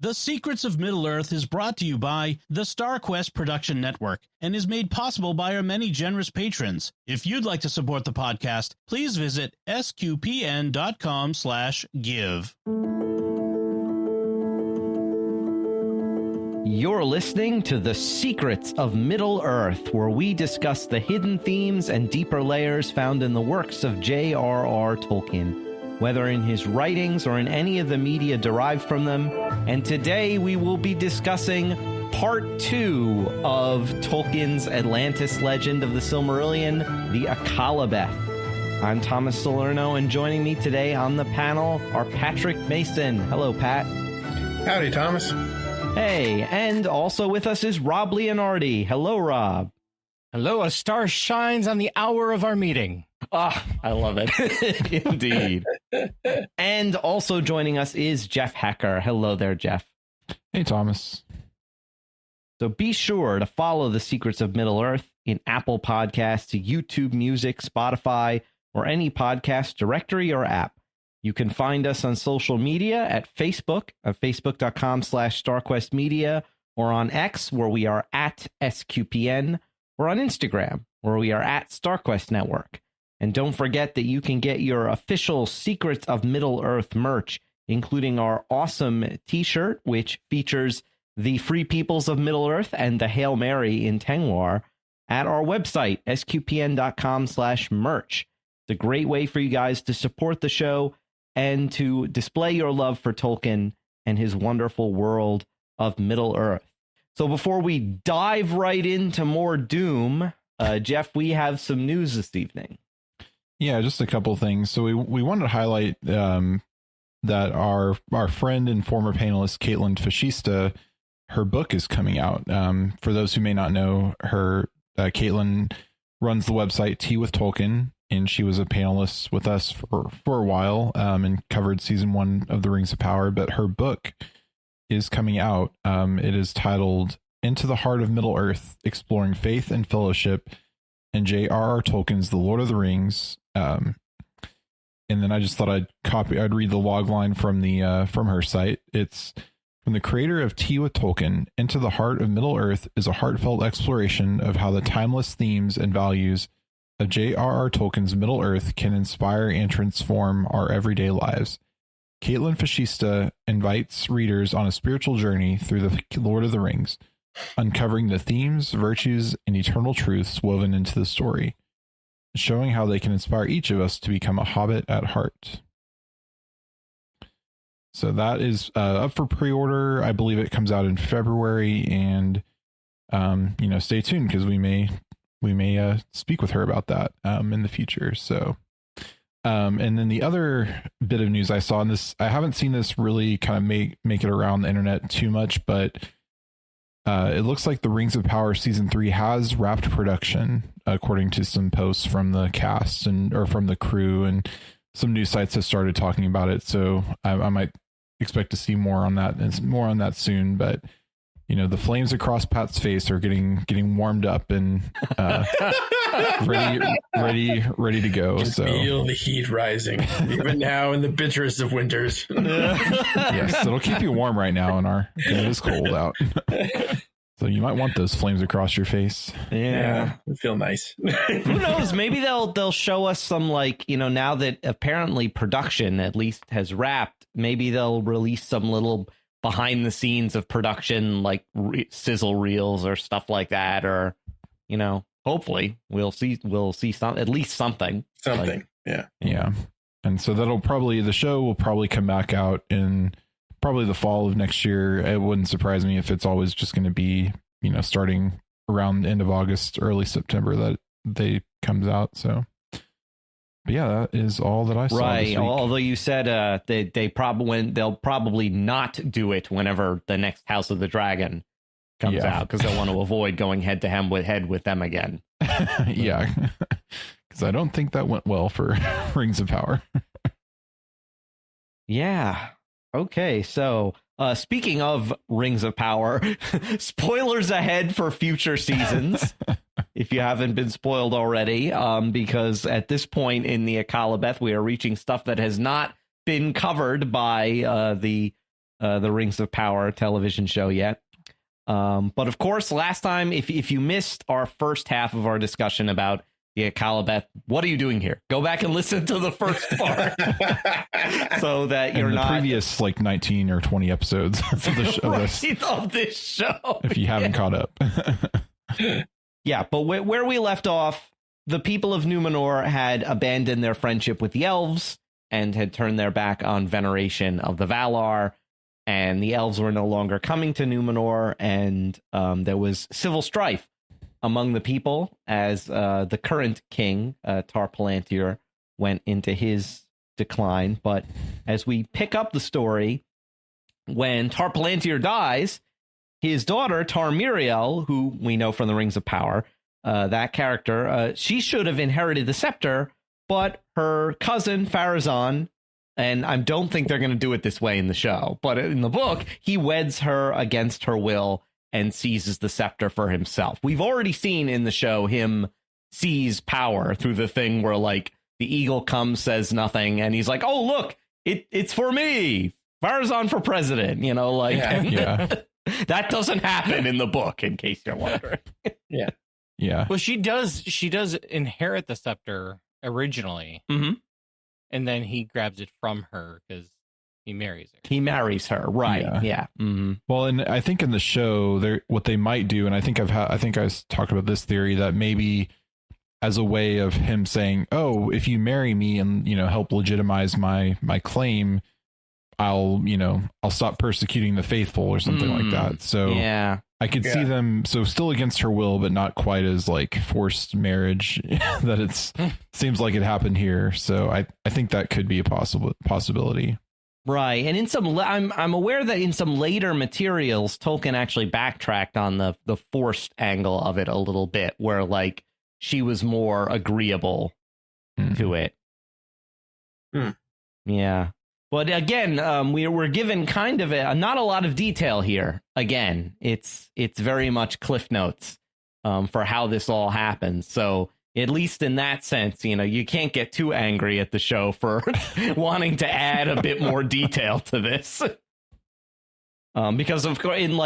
The Secrets of Middle-earth is brought to you by the StarQuest Production Network and is made possible by our many generous patrons. If you'd like to support the podcast, please visit sqpn.com/give. You're listening to The Secrets of Middle-earth, where we discuss the hidden themes and deeper layers found in the works of J.R.R. Tolkien, whether in his writings or in any of the media derived from them. And today we will be discussing Part 2 of Tolkien's Atlantis legend of the Silmarillion, the Akallabêth. I'm Thomas Salerno, and joining me today on the panel are Patrick Mason. Hello, Pat. Howdy, Thomas. Hey, and also with us is Rob Leonardi. Hello, Rob. Hello, a star shines on the hour of our meeting. Ah, I love it. Indeed. And also joining us is Jeff Haecker. Hello there, Jeff. Hey, Thomas. So be sure to follow The Secrets of Middle-earth in Apple Podcasts, YouTube Music, Spotify, or any podcast directory or app. You can find us on social media at Facebook, at facebook.com/StarQuestMedia, or on X, where we are at SQPN, or on Instagram, where we are at StarQuest Network. And don't forget that you can get your official Secrets of Middle-earth merch, including our awesome t-shirt, which features the Free Peoples of Middle-earth and the Hail Mary in Tengwar, at our website, sqpn.com/merch. It's a great way for you guys to support the show and to display your love for Tolkien and his wonderful world of Middle-earth. So before we dive right into more Doom, Jeff, we have some news this evening. Yeah, just a couple of things. So we wanted to highlight that our friend and former panelist Caitlin Fascista, her book is coming out. For those who may not know her, Caitlin runs the website Tea with Tolkien, and she was a panelist with us for a while and covered season 1 of The Rings of Power. But her book is coming out. It is titled Into the Heart of Middle-earth, Exploring Faith and Fellowship in J.R.R. Tolkien's The Lord of the Rings. And then I just thought I'd read the log line from her site. It's from the creator of Tea with Tolkien. Into the Heart of Middle-earth is a heartfelt exploration of how the timeless themes and values of J.R.R. Tolkien's Middle-earth can inspire and transform our everyday lives. Caitlin Fascista invites readers on a spiritual journey through the Lord of the Rings, uncovering the themes, virtues, and eternal truths woven into the story, showing how they can inspire each of us to become a hobbit at heart. So that is up for pre-order. I believe it comes out in February, and stay tuned because we may speak with her about that in the future. So, and then the other bit of news I saw in this, I haven't seen this really kind of make it around the internet too much, but it looks like The Rings of Power season 3 has wrapped production, according to some posts from the cast or from the crew, and some news sites have started talking about it. So I might expect to see more on that and more on that soon. But the flames across Pat's face are getting warmed up and ready to go. So feel the heat rising, even now in the bitterest of winters. Yes, it'll keep you warm right now it is cold out. So you might want those flames across your face. Yeah, it feel nice. Who knows? Maybe they'll show us some, now that apparently production at least has wrapped, maybe they'll release some little behind the scenes of production, like sizzle reels or stuff like that, or hopefully we'll see some, at least something. Yeah. And so the show will probably come back out in probably the fall of next year. It wouldn't surprise me if it's always just going to be starting around the end of August, early September that they comes out. So but yeah, that is all that I saw. Right. This week. Although you said they'll probably not do it whenever the next House of the Dragon comes out, because they'll want to avoid going head to head with them again. Yeah, because I don't think that went well for Rings of Power. Yeah. Okay. So speaking of Rings of Power, spoilers ahead for future seasons. If you haven't been spoiled already, because at this point in the Akallabêth, we are reaching stuff that has not been covered by the the Rings of Power television show yet. But of course, last time, if you missed our first half of our discussion about the Akallabêth, what are you doing here? Go back and listen to the first part so that you're not previous like 19 or 20 episodes of, of this show. If you haven't caught up. Yeah, but where we left off, the people of Númenor had abandoned their friendship with the elves and had turned their back on veneration of the Valar. And the elves were no longer coming to Númenor, and there was civil strife among the people as the current king, Tar Palantir, went into his decline. But as we pick up the story, when Tar Palantir dies, his daughter, Tar Miriel, who we know from the Rings of Power, that character, she should have inherited the scepter, but her cousin, Pharazôn, and I don't think they're going to do it this way in the show, but in the book, he weds her against her will and seizes the scepter for himself. We've already seen in the show him seize power through the thing where, like, the eagle comes, says nothing, and he's like, oh, look, it's for me. Pharazôn for president, you know, like, Yeah. that doesn't happen in the book, in case you're wondering. Yeah. Well, she does inherit the scepter originally, and then he grabs it from her because he marries her. He marries her, right? Yeah. Well, and I think in the show, what they might do, and I think I talked about this theory that maybe as a way of him saying, "Oh, if you marry me and help legitimize my claim, I'll stop persecuting the faithful," or something like that. So yeah, I could see them still against her will, but not quite as like forced marriage that seems like it happened here. So I think that could be a possibility. Right. And in some, I'm aware that in some later materials, Tolkien actually backtracked on the forced angle of it a little bit, where like she was more agreeable to it. Yeah. But again, we're given kind of not a lot of detail here. Again, it's very much Cliff Notes for how this all happens. So at least in that sense, you can't get too angry at the show for wanting to add a bit more detail to this. Because of course, in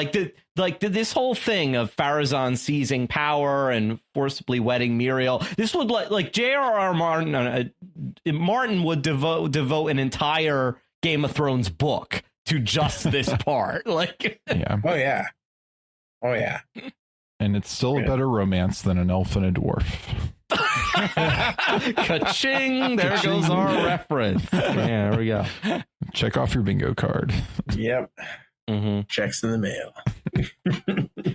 this whole thing of Pharazôn seizing power and forcibly wedding Miriel, this would like J.R.R. Martin would devote an entire Game of Thrones book to just this part. Oh yeah. And it's still a better romance than an elf and a dwarf. Ka-ching! There goes our reference. Yeah, there we go. Check off your bingo card. Yep. Checks in the mail.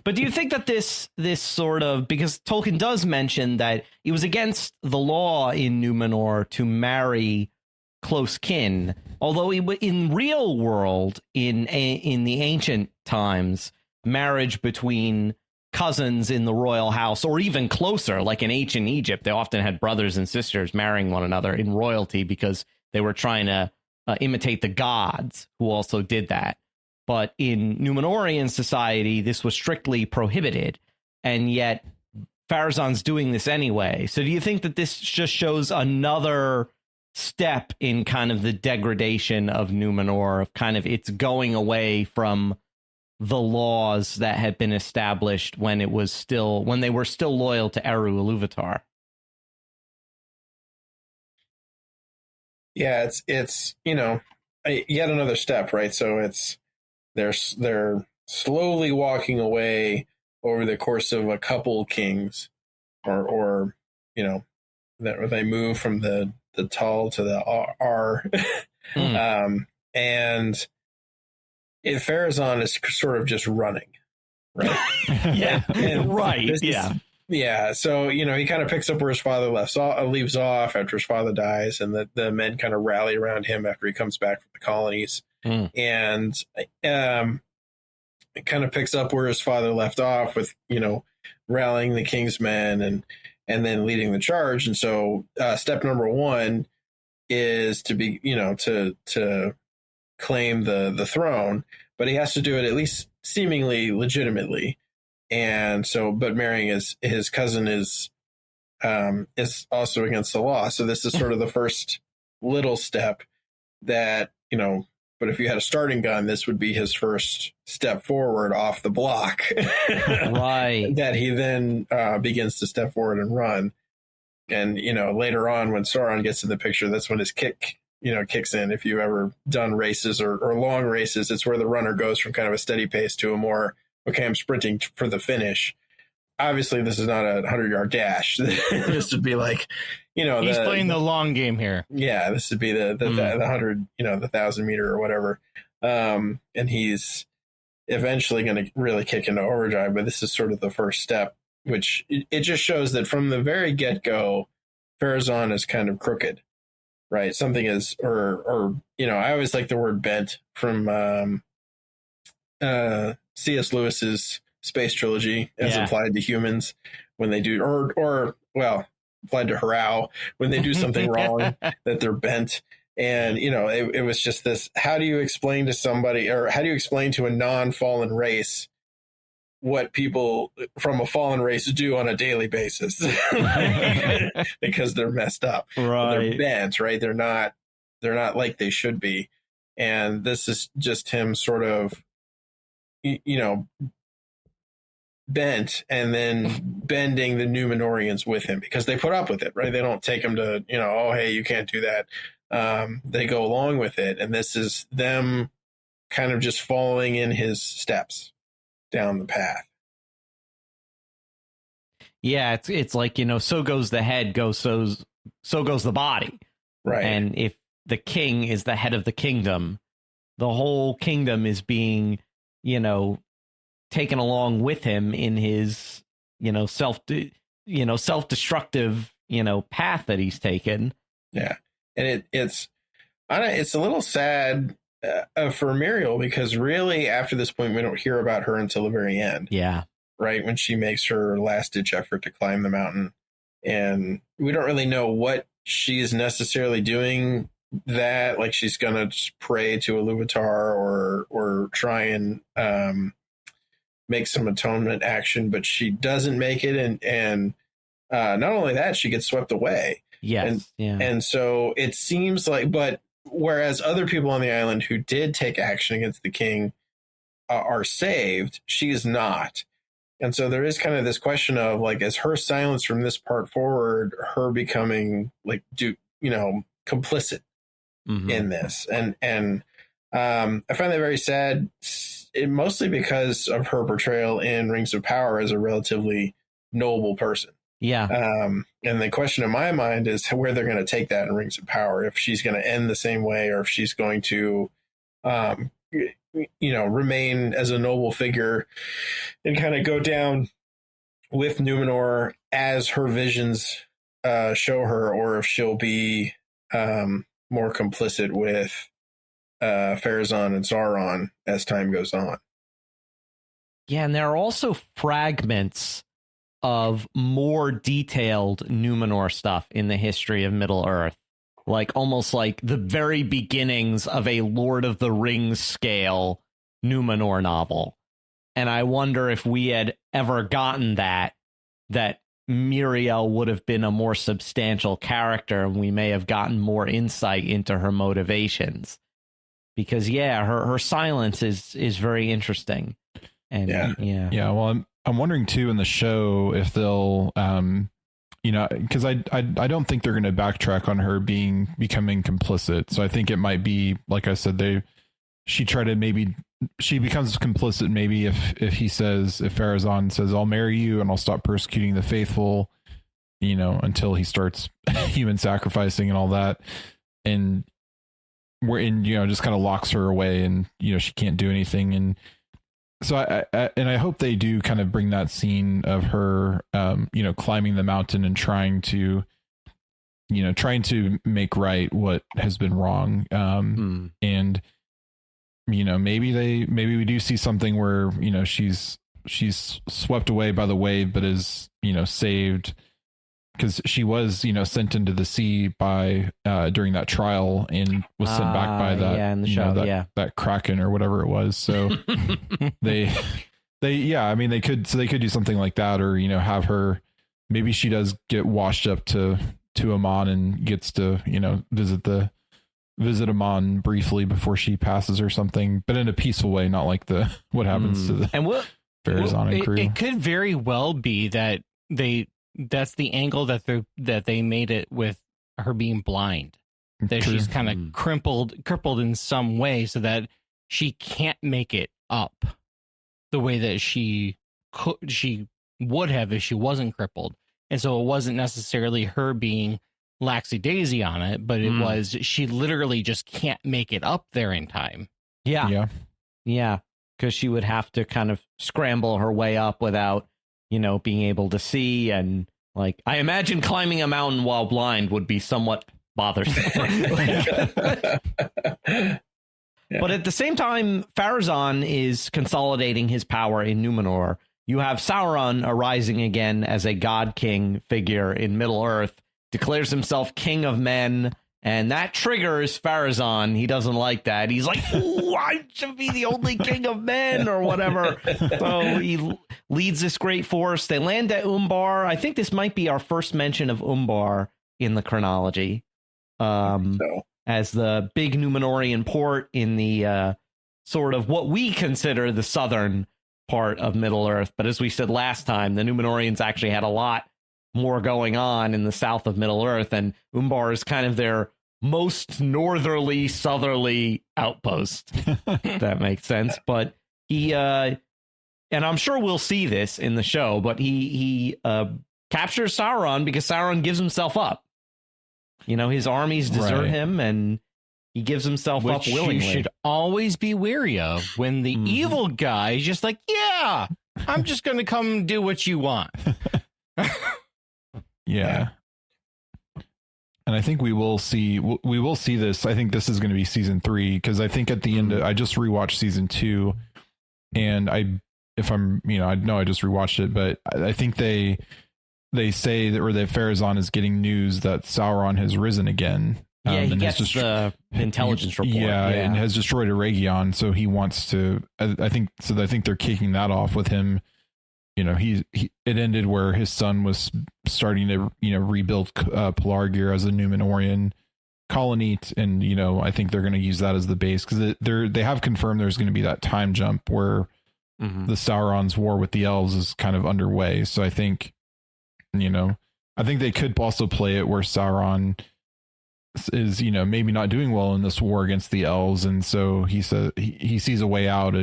But do you think that this sort of, because Tolkien does mention that it was against the law in Númenor to marry close kin, although in real world, in the ancient times, marriage between cousins in the royal house, or even closer, like in ancient Egypt, they often had brothers and sisters marrying one another in royalty because they were trying to imitate the gods, who also did that. But in Númenorian society, this was strictly prohibited, and yet Pharazôn's doing this anyway. So do you think that this just shows another step in kind of the degradation of Númenor, of kind of it's going away from the laws that had been established when they were still loyal to Eru Ilúvatar? Yeah, it's yet another step, right? So they're slowly walking away over the course of a couple kings, or that they move from the Tal to the R. And Pharazôn is sort of just running, right? Yeah. So, he kind of picks up where his father leaves off after his father dies, and the men kind of rally around him after he comes back from the colonies. And it kind of picks up where his father left off with, rallying the king's men and then leading the charge. And so step number one is to be, to claim the throne, but he has to do it at least seemingly legitimately. And so, but marrying his cousin is also against the law. So this is sort of the first little step that, But if you had a starting gun, this would be his first step forward off the block. Right. That he then begins to step forward and run. And, later on when Sauron gets in the picture, that's when his kick, kicks in. If you've ever done races or long races, it's where the runner goes from kind of a steady pace to a more, okay, I'm sprinting for the finish. Obviously, this is not a 100-yard dash. This would be like, he's playing the long game here. Yeah, this would be the 100, the 1,000-meter or whatever. And he's eventually going to really kick into overdrive. But this is sort of the first step, which it just shows that from the very get-go, Pharazôn is kind of crooked, right? Something is, or I always like the word bent from C.S. Lewis's Space Trilogy as applied to humans when they do, or applied to Harrow when they do something wrong, that they're bent. And, it was just this, how do you explain to somebody, or how do you explain to a non-fallen race what people from a fallen race do on a daily basis? Because they're messed up. Right. They're bent, right? They're not like they should be. And this is just him sort of, bent, and then bending the Númenóreans with him, because they put up with it, right? They don't take him to, oh, hey, you can't do that. They go along with it. And this is them kind of just following in his steps down the path. Yeah, it's like, so goes the head, so goes the body. Right. And if the king is the head of the kingdom, the whole kingdom is being, taken along with him in his, self-destructive, path that he's taken. Yeah. And it's a little sad for Muriel, because really after this point, we don't hear about her until the very end. Yeah. Right. When she makes her last ditch effort to climb the mountain, and we don't really know what she's necessarily doing, that like she's going to pray to Ilúvatar or try and, make some atonement action, but she doesn't make it. And not only that, she gets swept away. Yes. And so it seems like, but whereas other people on the island who did take action against the king are saved, she is not. And so there is kind of this question of like, is her silence from this part forward, her becoming like, complicit in this? And I find that very sad. Mostly because of her portrayal in Rings of Power as a relatively noble person. Yeah. And the question in my mind is where they're going to take that in Rings of Power, if she's going to end the same way, or if she's going to, remain as a noble figure and kind of go down with Númenor as her visions show her, or if she'll be more complicit with Pharazôn and Sauron as time goes on. Yeah, and there are also fragments of more detailed Númenor stuff in the history of Middle-earth, like almost like the very beginnings of a Lord of the Rings scale Númenor novel. And I wonder if we had ever gotten that Muriel would have been a more substantial character, and we may have gotten more insight into her motivations. Because her silence is very interesting, and yeah. Well, I'm wondering too in the show if they'll, because I don't think they're going to backtrack on her becoming complicit. So I think it might be, like I said, she becomes complicit maybe if Pharazôn says, I'll marry you and I'll stop persecuting the faithful, until he starts human sacrificing and all that, and we're in, just kind of locks her away, and she can't do anything. And so I hope they do kind of bring that scene of her climbing the mountain and trying to make right what has been wrong, and maybe we do see something where she's swept away by the wave, but is saved, because she was sent into the sea by during that trial, and was sent back by that in the show, that Kraken or whatever it was. So they could do something like that, or have her, maybe she does get washed up to Aman and gets to visit the visit Amon briefly before she passes or something, but in a peaceful way, not like what happens to the Pharazôn and crew. It could very well be that that's the angle that they made it with her being blind, that True. she's kind of crippled in some way so that she can't make it up the way that she would have if she wasn't crippled. And so it wasn't necessarily her being laxy-daisy on it, but it was she literally just can't make it up there in time. Yeah. Because she would have to kind of scramble her way up without, being able to see. And like, I imagine climbing a mountain while blind would be somewhat bothersome. But at the same time, Pharazôn is consolidating his power in Númenor. You have Sauron arising again as a god king figure in Middle-earth, declares himself king of men, and that triggers Pharazôn. He doesn't like that. He's like, "Ooh, I should be the only king of men," or whatever. So he leads this great force. They land at Umbar. I think this might be our first mention of Umbar in the chronology. As the big Númenorian port in the sort of what we consider the southern part of Middle-earth. But as we said last time, the Númenorians actually had a lot more going on in the south of Middle-earth, and Umbar is kind of their most northerly, southerly outpost. If that makes sense. But he, and I'm sure we'll see this in the show, but he captures Sauron because Sauron gives himself up. His armies desert him, and he gives himself up willingly. You should always be wary of when the evil guy is just like, yeah, I'm just going to come do what you want. Yeah. And I think we will see this. I think this is going to be season 3, because I think at the end, I just rewatched season 2, and I just rewatched it, but I think they say that Pharazôn is getting news that Sauron has risen again. He gets the intelligence report. Yeah, and has destroyed Eregion, so he wants to. I think they're kicking that off with him. It ended where his son was starting to rebuild Pelargir as a Númenorian colony, and I think they're going to use that as the base, because they have confirmed there's going to be that time jump where the Sauron's war with the elves is kind of underway. So I think they could also play it where Sauron is, maybe not doing well in this war against the elves, and so he says he sees a way out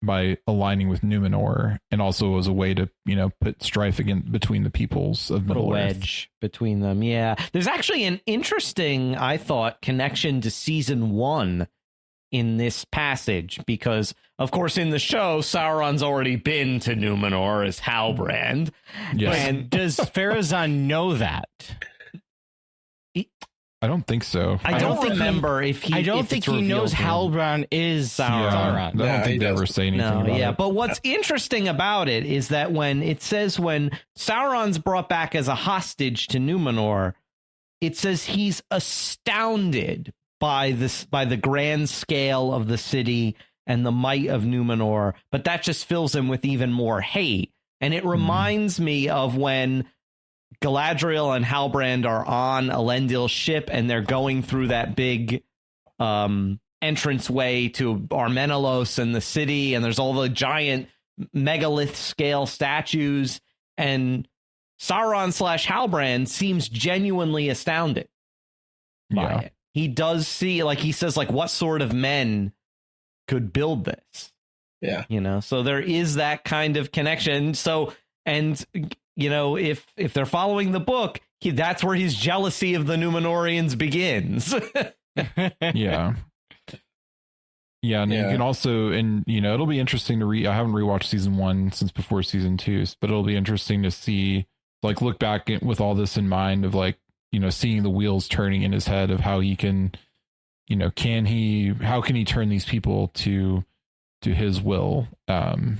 by aligning with Númenor, and also as a way to put strife between the peoples of Middle-earth. Wedge between them. Yeah, there's actually an interesting, I thought, connection to season 1 in this passage, because of course in the show Sauron's already been to Númenor as Halbrand. Yes. And does Pharazôn know that? I don't think so. I don't remember if he knows Halbrand is Sauron. I don't think they ever say anything about it. But what's interesting about it is that when Sauron's brought back as a hostage to Númenor, it says he's astounded by the grand scale of the city and the might of Númenor, but that just fills him with even more hate. And it reminds me of when Galadriel and Halbrand are on Elendil's ship, and they're going through that big entranceway to Armenelos and the city, and there's all the giant megalith scale statues, and Sauron / Halbrand seems genuinely astounded by it. He does see, he says, what sort of men could build this? Yeah. So there is that kind of connection. So, and if they're following the book, that's where his jealousy of the Númenorians begins. Yeah. Yeah, and you can also, and it'll be interesting to I haven't rewatched season 1 since before season 2, but it'll be interesting to see, look back with all this in mind of seeing the wheels turning in his head of how he can, how can he turn these people to his will, and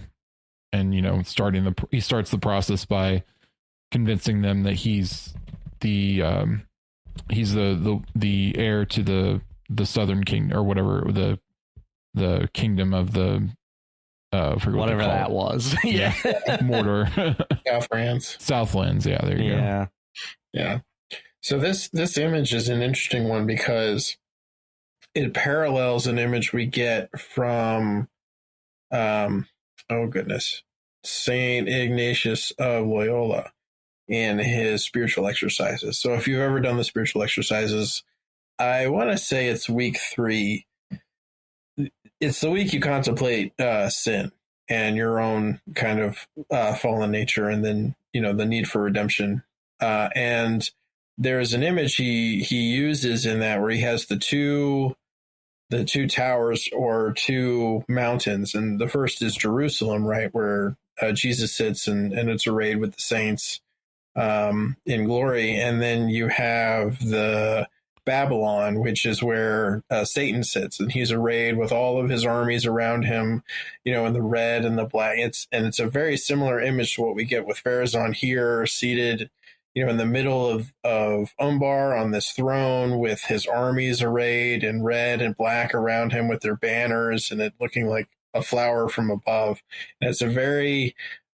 he starts the process by convincing them that he's the heir to the Southern Kingdom, or whatever, the kingdom of the whatever that was. Yeah. Southlands. Southlands, yeah, there you go. Yeah. So this image is an interesting one because it parallels an image we get from, Saint Ignatius of Loyola in his spiritual exercises. So if you've ever done the spiritual exercises, I want to say it's week 3. It's the week you contemplate sin and your own kind of fallen nature, and then, the need for redemption. And there's an image he uses in that where he has the two towers or 2 mountains, and the first is Jerusalem, right, where Jesus sits and it's arrayed with the saints in glory, and then you have the Babylon, which is where Satan sits, and he's arrayed with all of his armies around him, in the red and the black. It's a very similar image to what we get with Pharazôn here, seated in the middle of Umbar on this throne with his armies arrayed in red and black around him with their banners, and it looking like a flower from above. And it's a very,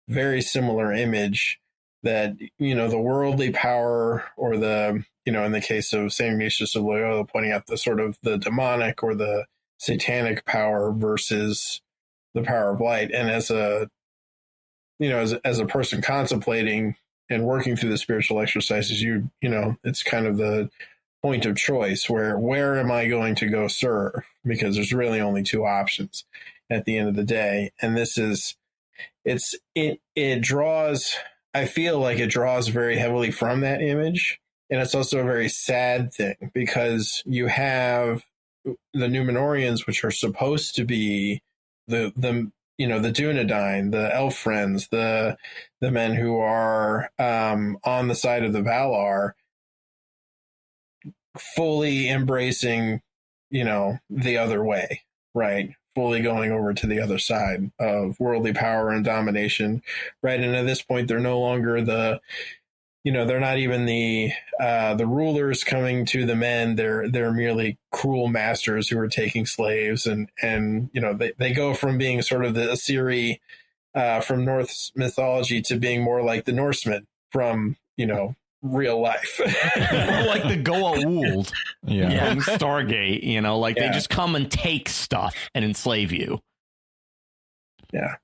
very similar image that, the worldly power, or the, in the case of St. Ignatius of Loyola, pointing out the sort of the demonic or the satanic power versus the power of light. And as a person contemplating and working through the spiritual exercises, it's kind of the point of choice where am I going to go serve? Because there's really only 2 options at the end of the day. And it draws, I feel like it draws very heavily from that image. And it's also a very sad thing, because you have the Númenorians, which are supposed to be the Dunedain, the elf friends, the men who are on the side of the Valar, fully embracing, the other way, right? Fully going over to the other side of worldly power and domination, right? And at this point, they're no longer they're not even the rulers coming to the men. They're merely cruel masters who are taking slaves, and they go from being sort of the Assyri from Norse mythology to being more like the Norsemen from real life, like the Goa'uld, Yeah. from Stargate. They just come and take stuff and enslave you. Yeah,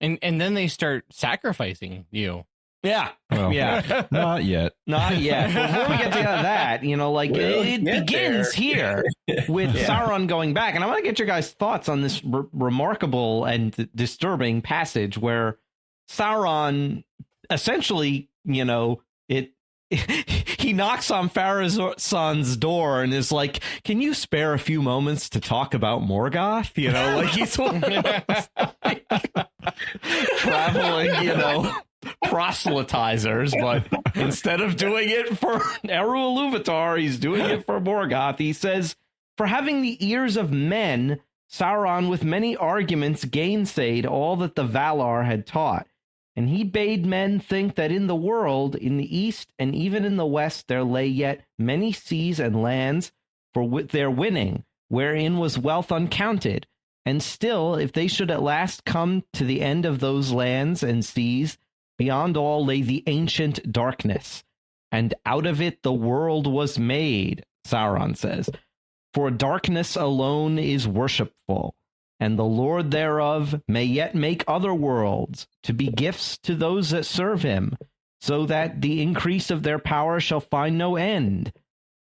and then they start sacrificing you. Yeah. Well, Yeah. not yet. Not yet. Before we get to that, it begins here with Sauron going back. And I want to get your guys' thoughts on this remarkable and disturbing passage where Sauron essentially, he knocks on Pharazôn's door and is like, "Can you spare a few moments to talk about Morgoth?" He's traveling, proselytizers, but instead of doing it for Eru Ilúvatar, he's doing it for Morgoth. He says, "For having the ears of men, Sauron with many arguments gainsayed all that the Valar had taught. And he bade men think that in the world, in the east and even in the west, there lay yet many seas and lands for their winning, wherein was wealth uncounted. And still, if they should at last come to the end of those lands and seas, beyond all lay the ancient darkness. And out of it the world was made," Sauron says. "For darkness alone is worshipful. And the Lord thereof may yet make other worlds to be gifts to those that serve him, so that the increase of their power shall find no end."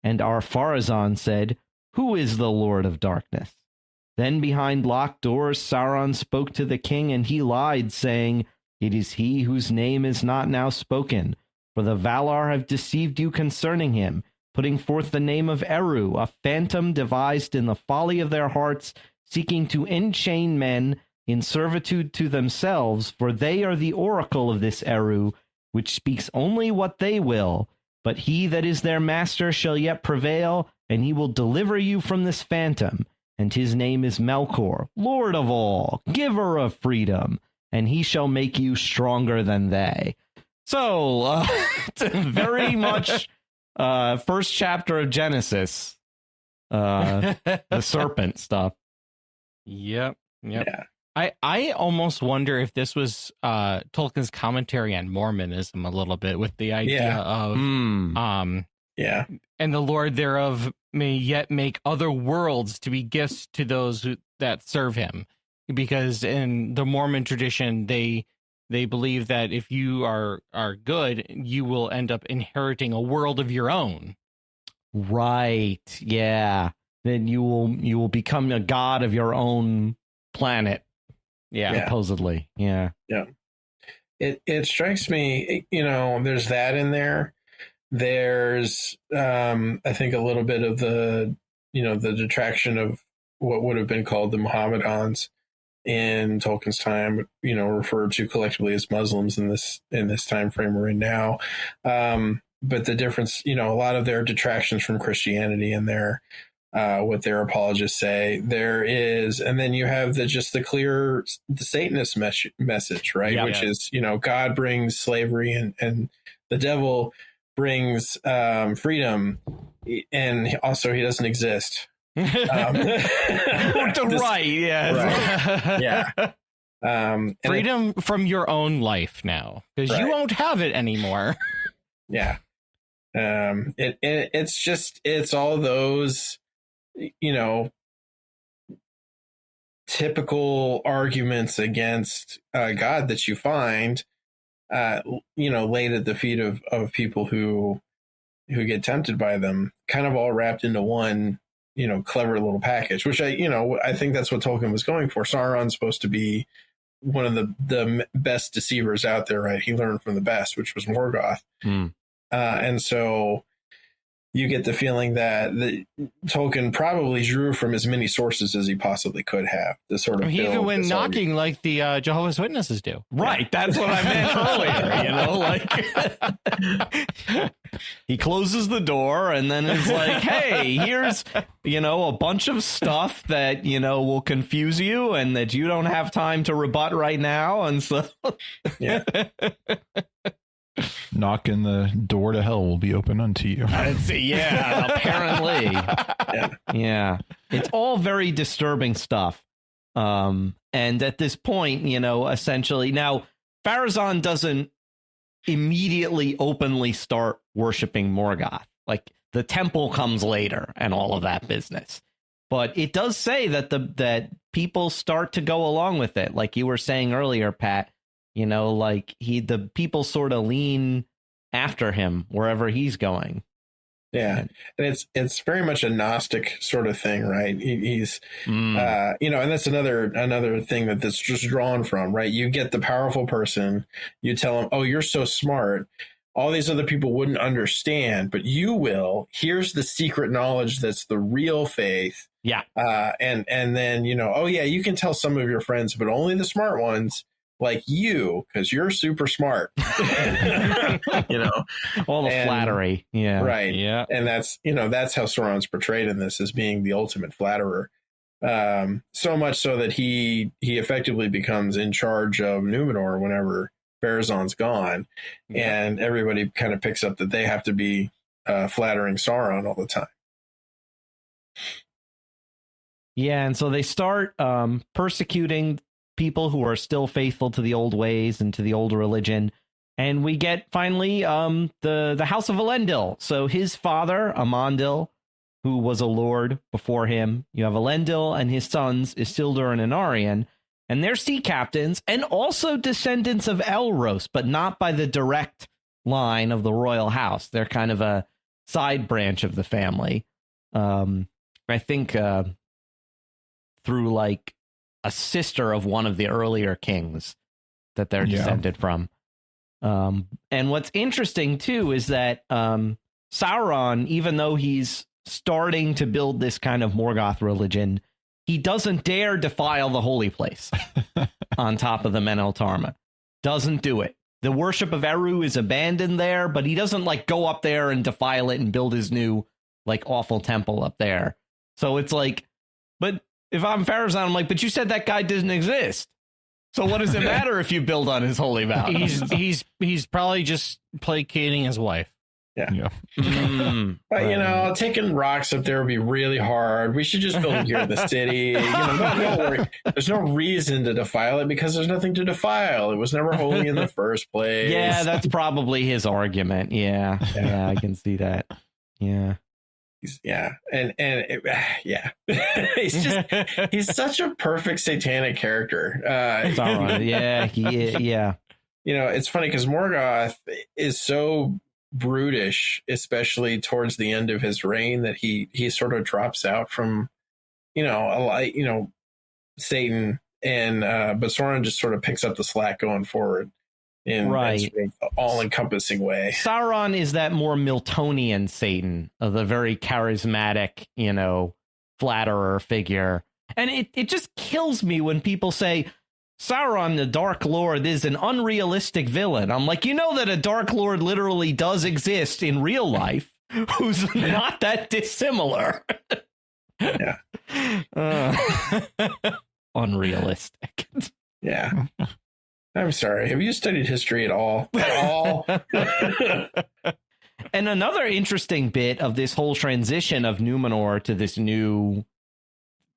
And our Pharazôn said, "Who is the Lord of darkness?" Then behind locked doors Sauron spoke to the king, and he lied, saying, "It is he whose name is not now spoken, for the Valar have deceived you concerning him, putting forth the name of Eru, a phantom devised in the folly of their hearts, seeking to enchain men in servitude to themselves, for they are the oracle of this Eru, which speaks only what they will. But he that is their master shall yet prevail, and he will deliver you from this phantom. And his name is Melkor, Lord of all, giver of freedom, and he shall make you stronger than they." So, very much first chapter of Genesis, the serpent stuff. Yep. Yeah. I almost wonder if this was Tolkien's commentary on Mormonism a little bit, with the idea of Yeah. and the Lord thereof may yet make other worlds to be gifts to those that serve him. Because in the Mormon tradition, they believe that if you are good, you will end up inheriting a world of your own. Right. Yeah. Then you will become a god of your own planet. Yeah. Supposedly. Yeah. Yeah. It strikes me, there's that in there. There's, I think, a little bit of the detraction of what would have been called the Mohammedans in Tolkien's time, referred to collectively as Muslims in this time frame we're in now. But the difference, a lot of their detractions from Christianity and what their apologists say there is, and then you have the Satanist message, right? Yeah, which is, God brings slavery and the devil brings freedom, and also he doesn't exist. Right. Yes. Yeah. Freedom from your own life now, because you won't have it anymore. Yeah. It's all those, typical arguments against God that you find, laid at the feet of people who get tempted by them, kind of all wrapped into one, clever little package, which I think that's what Tolkien was going for. Sauron's supposed to be one of the best deceivers out there, right? He learned from the best, which was Morgoth. And so you get the feeling that Tolkien probably drew from as many sources as he possibly could have to sort of. He even went knocking like the Jehovah's Witnesses do. Right. That's what I meant earlier. He closes the door and then is like, hey, here's, a bunch of stuff that, will confuse you and that you don't have time to rebut right now. And so. Yeah. Knocking the door to hell will be open unto you. Yeah, apparently. Yeah. It's all very disturbing stuff. And at this point, essentially, now, Pharazôn doesn't immediately openly start worshiping Morgoth. Like, the temple comes later and all of that business. But it does say that that people start to go along with it. Like you were saying earlier, Pat. The people sort of lean after him wherever he's going. Yeah. And it's very much a Gnostic sort of thing, right? He's, and that's another thing that's just drawn from, right? You get the powerful person, you tell him, oh, you're so smart. All these other people wouldn't understand, but you will. Here's the secret knowledge that's the real faith. Yeah. And then, oh, yeah, you can tell some of your friends, but only the smart ones. Like you, because you're super smart, all the flattery. Yeah. Right. Yeah. And that's how Sauron's portrayed in this, as being the ultimate flatterer. So much so that he effectively becomes in charge of Númenor whenever Pharazôn's gone. Yeah. And everybody kind of picks up that they have to be flattering Sauron all the time. Yeah. And so they start persecuting people who are still faithful to the old ways and to the old religion. And we get finally the House of Elendil. So his father, Amandil, who was a lord before him. You have Elendil and his sons, Isildur and Anarion, and they're sea captains and also descendants of Elros, but not by the direct line of the royal house. They're kind of a side branch of the family. I think through like a sister of one of the earlier kings that they're descended from. And what's interesting, too, is that Sauron, even though he's starting to build this kind of Morgoth religion, he doesn't dare defile the holy place on top of the Meneltarma. Doesn't do it. The worship of Eru is abandoned there, but he doesn't like go up there and defile it and build his new like awful temple up there. So it's like, but if I'm Pharazôn, I'm like, but you said that guy didn't exist. So what does it matter if you build on his holy vow? He's probably just placating his wife. Yeah. But, taking rocks up there would be really hard. We should just build it here in the city. Don't worry. There's no reason to defile it because there's nothing to defile. It was never holy in the first place. Yeah, that's probably his argument. Yeah, I can see that. Yeah. he's such a perfect satanic character. Sauron, yeah. It's funny because Morgoth is so brutish, especially towards the end of his reign, that he sort of drops out from Satan, and but Sauron just sort of picks up the slack going forward in a sort of all-encompassing way. Sauron is that more Miltonian Satan, of the very charismatic, flatterer figure. And it just kills me when people say Sauron, the Dark Lord, is an unrealistic villain. I'm like, that a Dark Lord literally does exist in real life, who's not that dissimilar. Yeah. Unrealistic. Yeah. I'm sorry. Have you studied history at all? And another interesting bit of this whole transition of Númenor to this new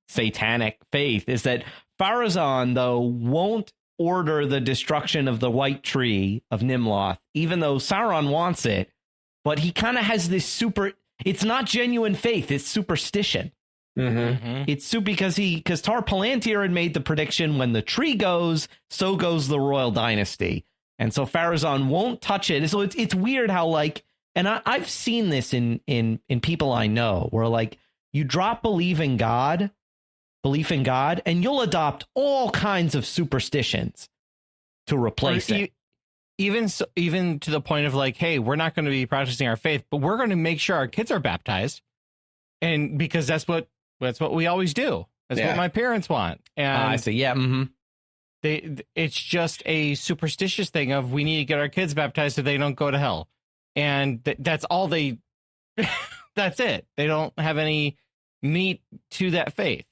satanic faith is that Pharazôn, though, won't order the destruction of the White Tree of Nimloth, even though Sauron wants it. But he kind of has this it's not genuine faith, it's superstition. Mm-hmm. It's because Tar Palantir had made the prediction, when the tree goes, so goes the royal dynasty. And so Pharazôn won't touch it. So it's weird how, and I've seen this in people I know, where you drop belief in God, and you'll adopt all kinds of superstitions to replace it. Even to the point of hey, we're not going to be practicing our faith, but we're going to make sure our kids are baptized. And because that's what we always do. That's what my parents want. And I see. Yeah. Mm-hmm. It's just a superstitious thing of, we need to get our kids baptized so they don't go to hell. And that's all that's it. They don't have any meat to that faith.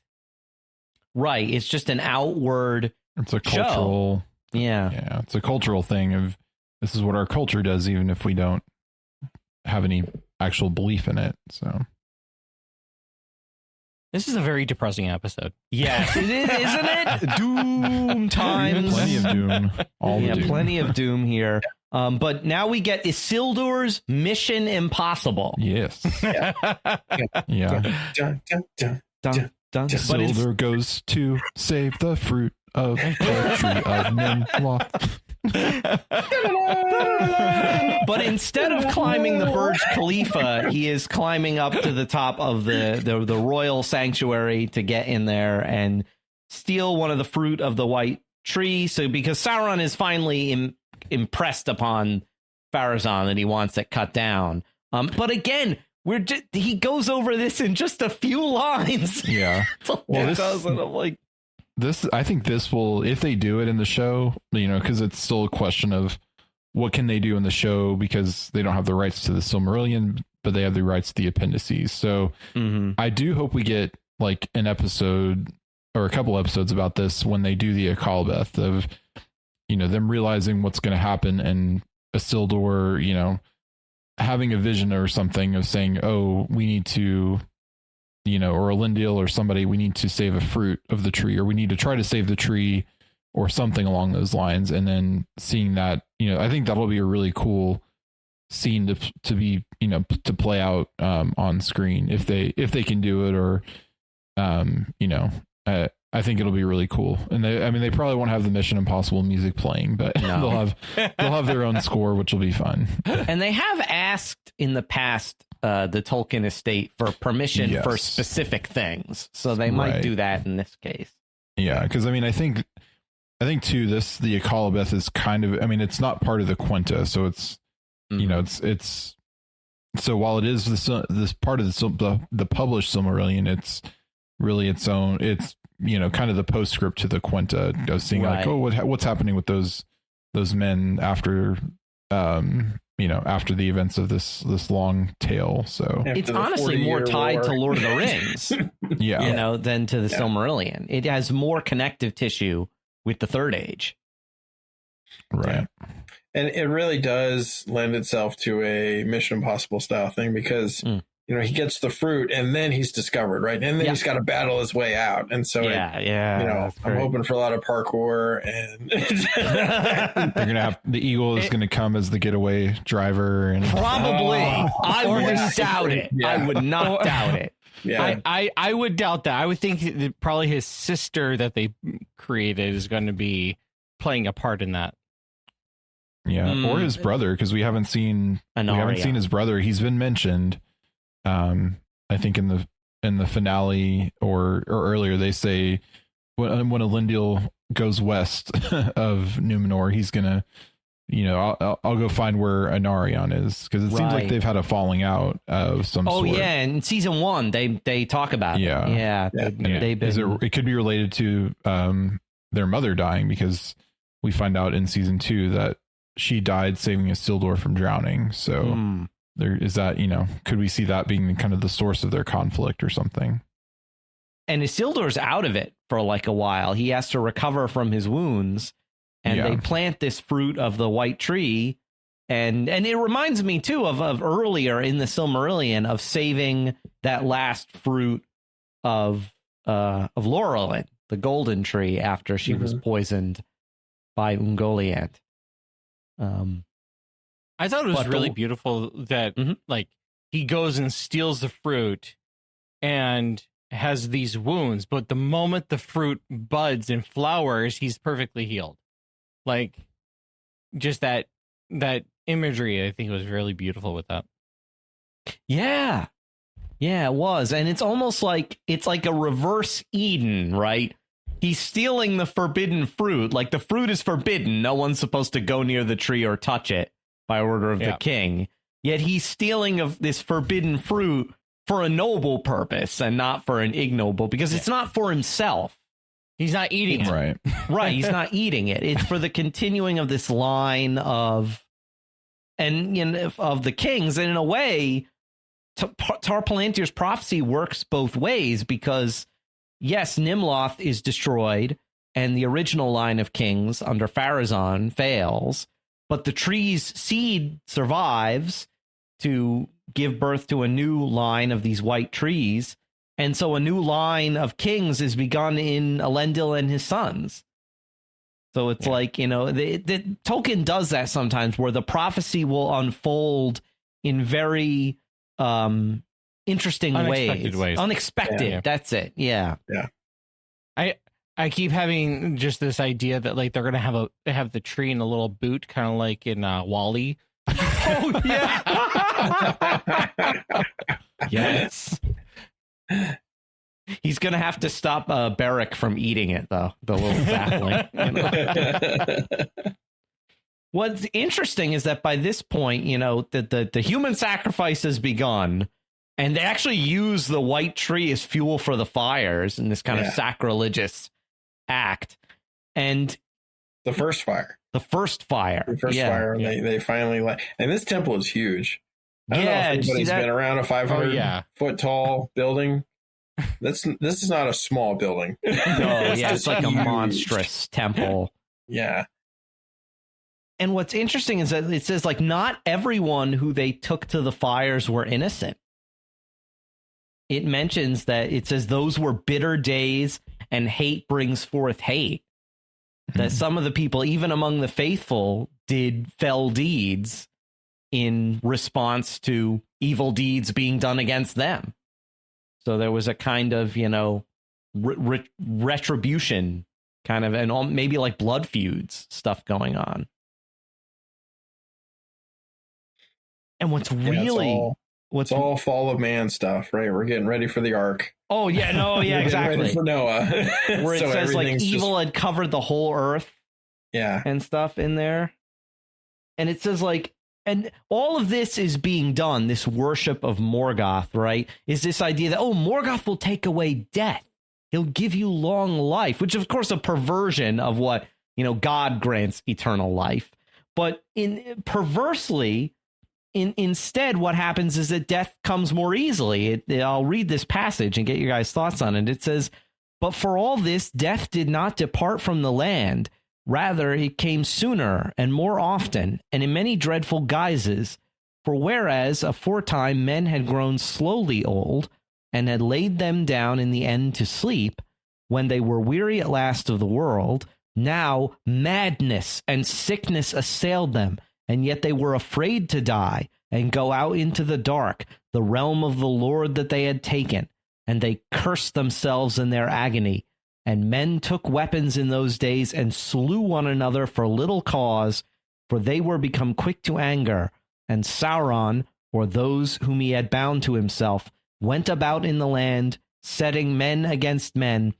Right. It's just an outward. It's a cultural. Show. Yeah. Yeah. It's a cultural thing of, this is what our culture does, even if we don't have any actual belief in it. So. This is a very depressing episode. Yes, it is, isn't it? Doom times. Plenty of doom. Plenty of doom here. But now we get Isildur's Mission Impossible. Yes. Yeah. Dun, dun, dun, dun. Isildur goes to save the fruit of the tree of Nimloth. But instead of climbing the Burj Khalifa, he is climbing up to the top of the royal sanctuary to get in there and steal one of the fruit of the white tree. So because Sauron is finally impressed upon Pharazôn that he wants it cut down. But again, he goes over this in just a few lines. Yeah. I think this will, if they do it in the show, because it's still a question of what can they do in the show, because they don't have the rights to the Silmarillion, but they have the rights to the appendices. So I do hope we get an episode or a couple episodes about this when they do the Akallabêth of, them realizing what's going to happen, and Isildur, having a vision or something of saying, oh, we need to, or Elendil or somebody, we need to save a fruit of the tree, or we need to try to save the tree, or something along those lines. And then seeing that, I think that'll be a really cool scene to be, to play out on screen if they can do it, or, I think it'll be really cool. And they probably won't have the Mission Impossible music playing, but they'll have their own score, which will be fun. And they have asked in the past the Tolkien estate for permission for specific things, so they might do that in this case. Yeah, because I think too, the Akallabêth is kind of, it's not part of the Quenta, so it's it's so while it is this part of the published Silmarillion, it's really its own. It's kind of the postscript to the Quenta, seeing what's happening with those men after after the events of this long tale. So it's honestly more tied to Lord of the Rings, yeah, than to the Silmarillion. It has more connective tissue with the Third Age, right? And it really does lend itself to a Mission Impossible style thing, because he gets the fruit and then he's discovered, right? And then he's got to battle his way out. And so, I'm hoping for a lot of parkour and they're going to have the eagle is going to come as the getaway driver. And probably. I wouldn't doubt it. Yeah. I would not doubt it. Yeah. I would doubt that. I would think that probably his sister that they created is going to be playing a part in that. Yeah. Or his brother, because we haven't seen his brother. He's been mentioned. I think in the finale or earlier, they say when Elendil goes west of Númenor, he's gonna, I'll go find where Anarion is, because it seems like they've had a falling out of some sort. Oh yeah, in season 1 they talk about it. It could be related to their mother dying, because we find out in season 2 that she died saving Isildur from drowning. So. There is that, could we see that being kind of the source of their conflict or something? And Isildur's out of it for like a while. He has to recover from his wounds, and they plant this fruit of the white tree. And it reminds me too of earlier in the Silmarillion of saving that last fruit of Laurelin, the golden tree, after she was poisoned by Ungoliant. I thought it was really beautiful that like he goes and steals the fruit and has these wounds, but the moment the fruit buds and flowers, he's perfectly healed. Like just that imagery, I think was really beautiful with that. Yeah. Yeah, it was. And it's almost like it's like a reverse Eden, right? He's stealing the forbidden fruit. Like the fruit is forbidden. No one's supposed to go near the tree or touch it by order of the king. Yet he's stealing of this forbidden fruit for a noble purpose and not for an ignoble, because it's not for himself. He's not eating it. Right. Right. He's not eating it. It's for the continuing of this line of the kings. And in a way, Tar Palantir's prophecy works both ways, because yes, Nimloth is destroyed and the original line of kings under Pharazôn fails, but the tree's seed survives to give birth to a new line of these white trees. And so a new line of kings is begun in Elendil and his sons. So it's like, the Tolkien does that sometimes, where the prophecy will unfold in very interesting ways. Unexpected. Yeah. That's it. Yeah. Yeah. I keep having just this idea that like they're gonna have the tree in a little boot, kind of like in WALL-E. Oh yeah. Yes. He's gonna have to stop Beric from eating it, though. The little sapling. What's interesting is that by this point, the human sacrifice has begun, and they actually use the white tree as fuel for the fires in this kind of sacrilegious act. And the first fire, and they finally and this temple is huge. I don't know if anybody's been around a 500 foot tall building. This is not a small building. No, it's like a monstrous temple. Yeah. And what's interesting is that it says like not everyone who they took to the fires were innocent. It mentions that it says those were bitter days and hate brings forth hate. That some of the people, even among the faithful, did fell deeds in response to evil deeds being done against them. So there was a kind of, retribution kind of, and maybe like blood feuds stuff going on. And what's it's all fall of man stuff, right? We're getting ready for the ark. Oh yeah, no, yeah, exactly. Ready for Noah, where it says like evil had covered the whole earth, and stuff in there, and it says like, and all of this is being done. This worship of Morgoth, right? Is this idea that Morgoth will take away death, he'll give you long life, which of course a perversion of what God grants eternal life, but perversely. Instead, what happens is that death comes more easily. I'll read this passage and get your guys' thoughts on it. It says, "But for all this, death did not depart from the land. Rather, it came sooner and more often, and in many dreadful guises. For whereas aforetime men had grown slowly old, and had laid them down in the end to sleep, when they were weary at last of the world, now madness and sickness assailed them, and yet they were afraid to die, and go out into the dark, the realm of the Lord that they had taken, and they cursed themselves in their agony. And men took weapons in those days, and slew one another for little cause, for they were become quick to anger. And Sauron, or those whom he had bound to himself, went about in the land, setting men against men,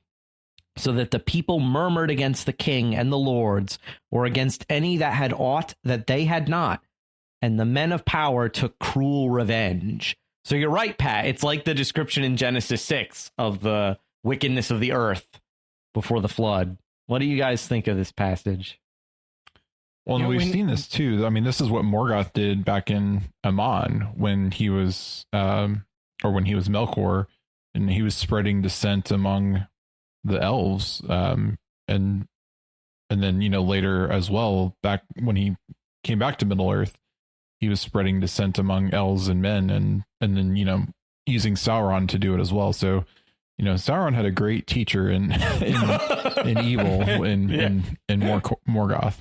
so that the people murmured against the king and the lords, or against any that had aught that they had not. And the men of power took cruel revenge. So you're right, Pat. It's like the description in Genesis 6 of the wickedness of the earth before the flood. What do you guys think of this passage? Well, and we've seen this too. I mean, this is what Morgoth did back in Aman when he was, when he was Melkor, and he was spreading dissent among the elves, and then later as well, back when he came back to Middle Earth, he was spreading dissent among elves and men, and then using Sauron to do it as well. So Sauron had a great teacher in evil in Morgoth.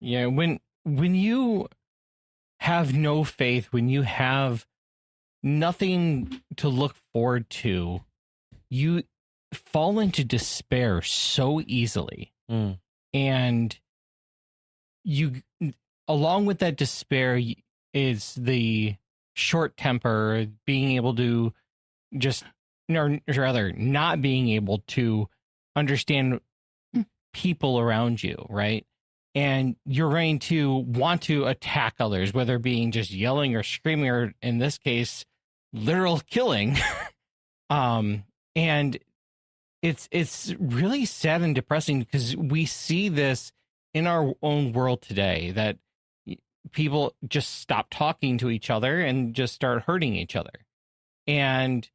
Yeah, when you have no faith, when you have nothing to look forward to, you fall into despair so easily. And you, along with that despair, is the short temper, being able to or rather not being able to understand people around you, right? And you're going to want to attack others, whether being just yelling or screaming, or in this case, literal killing. And it's really sad and depressing, because we see this in our own world today, that people just stop talking to each other and just start hurting each other. And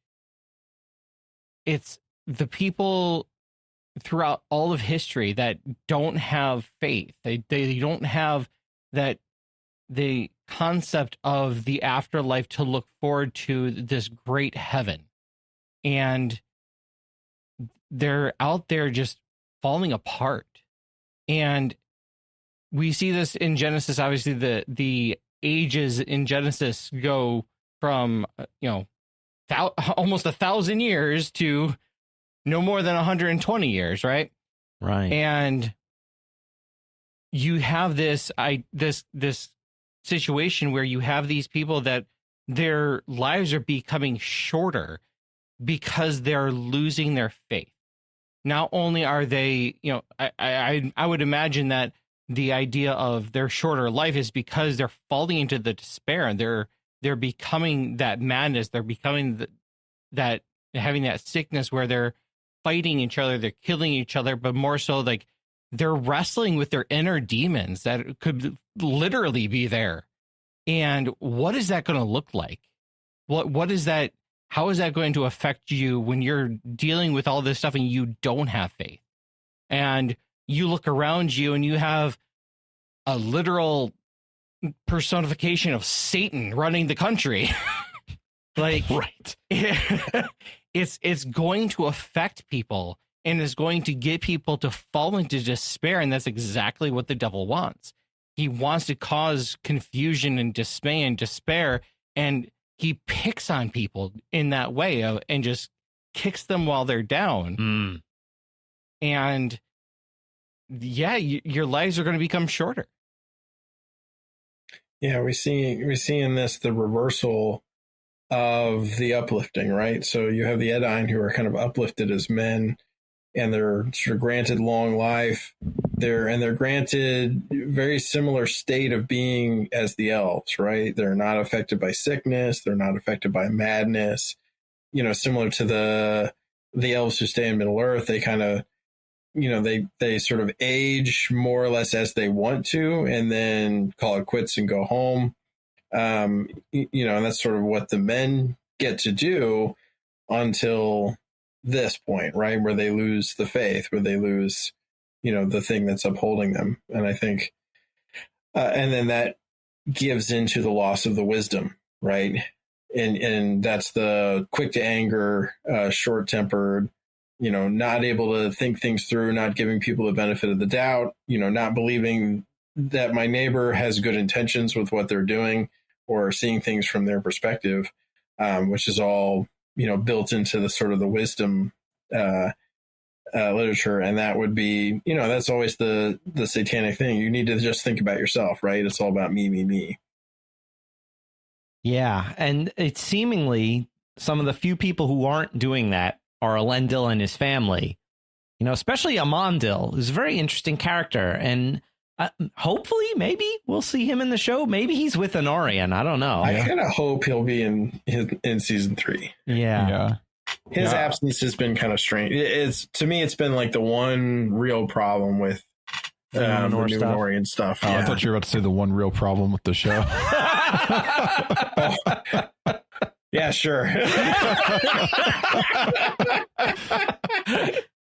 it's the people throughout all of history that don't have faith. They don't have that, the concept of the afterlife to look forward to this great heaven. And they're out there just falling apart. And we see this in Genesis. Obviously, the ages in Genesis go from almost 1,000 years to no more than 120 years, right? Right. And you have this situation where you have these people that their lives are becoming shorter because they're losing their faith. Not only are they, I would imagine that the idea of their shorter life is because they're falling into the despair, and they're becoming that madness. They're becoming that having that sickness where they're fighting each other, they're killing each other, but more so like they're wrestling with their inner demons that could literally be there. And what is that going to look like? What is that? How is that going to affect you when you're dealing with all this stuff and you don't have faith? And you look around you and you have a literal personification of Satan running the country. Like, right. It's going to affect people, and it's going to get people to fall into despair. And that's exactly what the devil wants. He wants to cause confusion and dismay and despair. And he picks on people in that way and just kicks them while they're down. And yeah, your lives are going to become shorter. Yeah, we see in this the reversal of the uplifting, right? So you have the Edain, who are kind of uplifted as men, and they're sort of granted long life. They're granted very similar state of being as the elves, right? They're not affected by sickness. They're not affected by madness. Similar to the elves who stay in Middle Earth, they kind of, they sort of age more or less as they want to, and then call it quits and go home. And that's sort of what the men get to do until this point, right? Where they lose the faith, where they lose, the thing that's upholding them. And I think, and then gives into the loss of the wisdom, right? And that's the quick to anger, short-tempered, not able to think things through, not giving people the benefit of the doubt, not believing that my neighbor has good intentions with what they're doing, or seeing things from their perspective, which is all, built into the sort of the wisdom literature. And that would be, that's always the satanic thing. You need to just think about yourself, right? It's all about me, me, me. Yeah. And it's seemingly some of the few people who aren't doing that are Elendil and his family, especially Amandil, who's a very interesting character. And hopefully, maybe we'll see him in the show. Maybe he's with Anarian. I don't know. I kind of hope he'll be in season 3. Yeah. His absence has been kind of strange. To me, it's been like the one real problem with the Númenorian stuff. Oh, I thought you were about to say the one real problem with the show. Yeah, sure.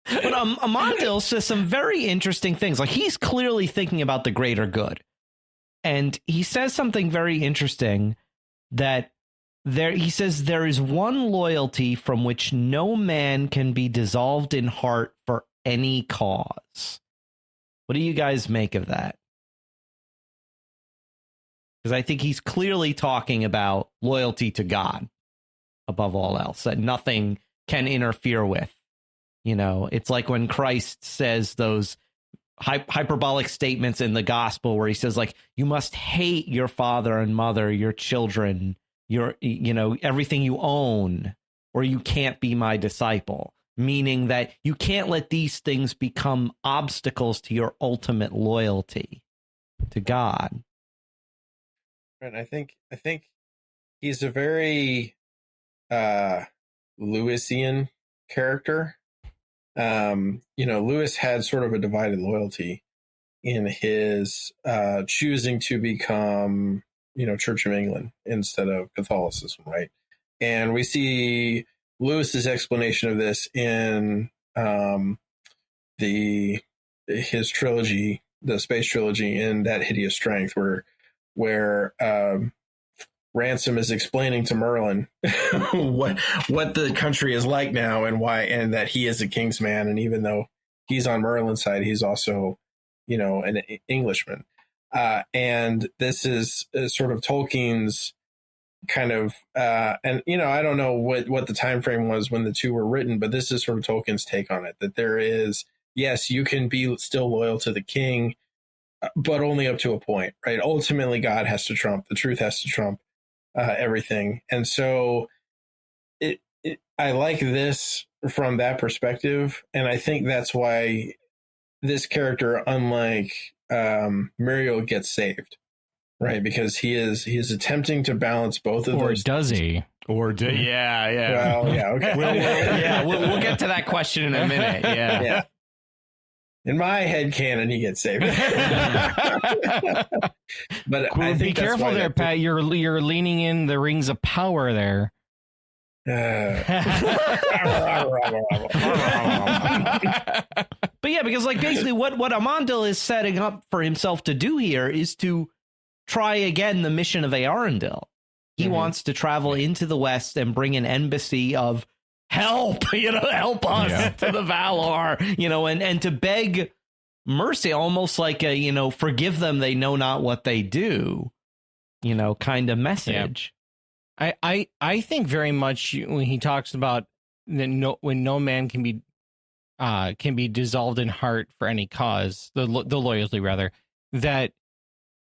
But Amandil says some very interesting things. Like, he's clearly thinking about the greater good. And he says something very interesting that he says there is one loyalty from which no man can be dissolved in heart for any cause. What do you guys make of that? Because I think he's clearly talking about loyalty to God above all else, that nothing can interfere with. It's like when Christ says those hyperbolic statements in the gospel where he says, like, you must hate your father and mother, your children, your, everything you own, or you can't be my disciple. Meaning that you can't let these things become obstacles to your ultimate loyalty to God. And I think he's a very Lewisian character. Lewis had sort of a divided loyalty in his choosing to become, Church of England instead of Catholicism, right? And we see Lewis's explanation of this in his trilogy, the space trilogy, in That Hideous Strength, where Ransom is explaining to Merlin what the country is like now and why, and that he is a king's man. And even though he's on Merlin's side, he's also, an Englishman. And this is sort of Tolkien's kind of, and, I don't know what the time frame was when the two were written, but this is sort of Tolkien's take on it, that there is, yes, you can be still loyal to the king, but only up to a point, right? Ultimately, God has to trump, the truth has to trump everything. And so I like this from that perspective. And I think that's why this character, unlike Muriel, gets saved, right? Because he is attempting to balance both of those. Or does he? Yeah. Well, yeah, okay. We'll get to that question in a minute. Yeah. In my head canon, he gets saved. But I think be careful there, Pat. You're leaning in the rings of power there. But yeah, because like basically what Amandil is setting up for himself to do here is to try again the mission of Eärendil. He wants to travel into the West and bring an embassy of help, help us to the Valar, and to beg mercy, almost like a, forgive them, they know not what they do, kind of message. Yeah. I think very much when he talks about that when no man can be dissolved in heart for any cause, the loyalty rather, that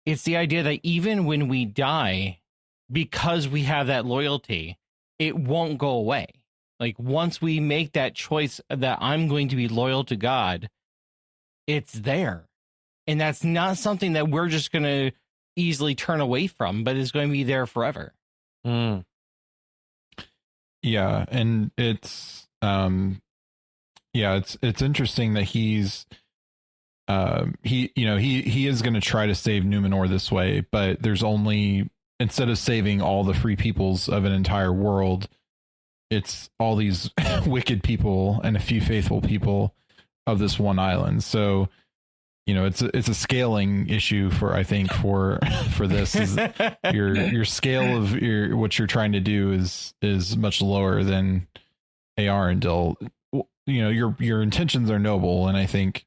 it's the idea that even when we die, because we have that loyalty, it won't go away. Like once we make that choice that I'm going to be loyal to God, it's there. And that's not something that we're just going to easily turn away from, but it's going to be there forever. Mm. Yeah. And it's interesting that he is going to try to save Númenor this way, but there's only, instead of saving all the free peoples of an entire world, it's all these wicked people and a few faithful people of this one island. So, it's a scaling issue for this. Is your scale of what you're trying to do is much lower than Arundel. Your intentions are noble, and I think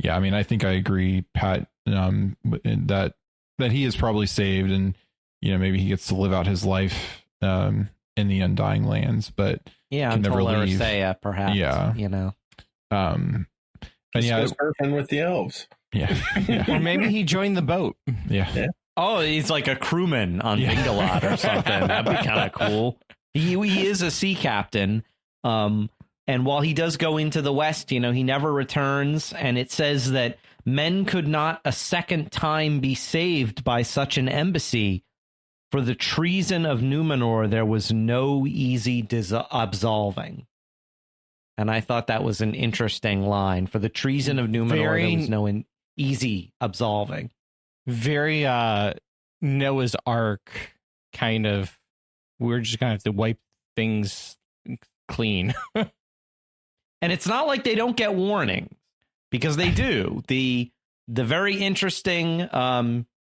I agree, Pat, that he is probably saved, and maybe he gets to live out his life in the Undying Lands, but can never leave. Perhaps, and goes surfing with the elves. Or maybe he joined the boat. Yeah. Oh, he's like a crewman on Vingalot or something. That'd be kind of cool. He is a sea captain. And while he does go into the West, he never returns. And it says that men could not a second time be saved by such an embassy. For the treason of Númenor, there was no easy absolving. And I thought that was an interesting line. For the treason of Númenor, there was no easy absolving. Very Noah's Ark kind of. We're just going to have to wipe things clean. And it's not like they don't get warnings, because they do. The very interesting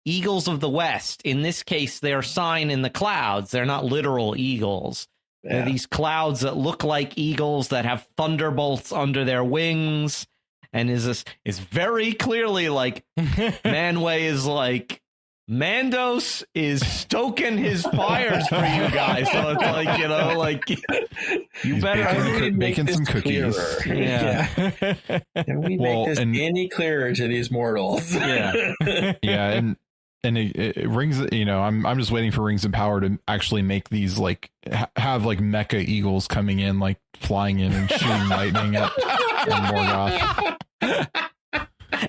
eagles of the West, in this case, they're sign in the clouds. They're not literal eagles. They're these clouds that look like eagles that have thunderbolts under their wings, and is very clearly like Manwë is like, Mandos is stoking his fires for you guys. So it's like, you better baking some cookies. Yeah. Can we make this any clearer to these mortals? Yeah. And it rings, I'm just waiting for Rings of Power to actually make these have mecha eagles coming in, flying in and shooting lightning at Morgoth.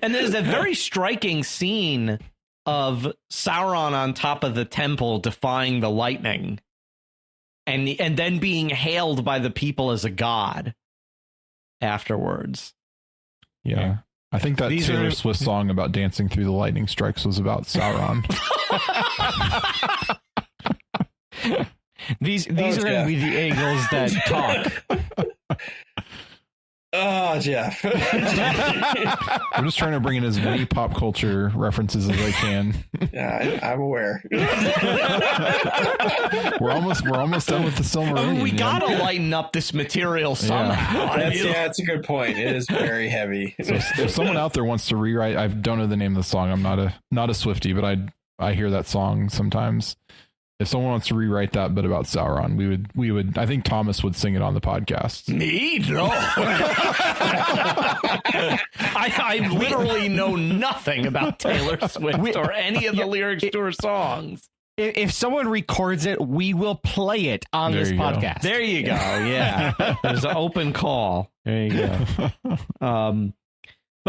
And there's a very striking scene of Sauron on top of the temple defying the lightning, and then being hailed by the people as a god afterwards. Yeah. I think that Taylor Swift song about dancing through the lightning strikes was about Sauron. These are going to be the eagles that talk. Oh, Jeff. I'm just trying to bring in as many pop culture references as I can. Yeah, I'm aware. We're almost done with the Silmarillion. We gotta lighten up this material somehow. That's a good point. It is very heavy. So if someone out there wants to rewrite, I don't know the name of the song. I'm not a Swiftie, but I hear that song sometimes. If someone wants to rewrite that bit about Sauron, we would. I think Thomas would sing it on the podcast. Me? No. I literally know nothing about Taylor Swift or any of the lyrics to her songs. If someone records it, we will play it on this podcast. There you go. Yeah. There's an open call. There you go.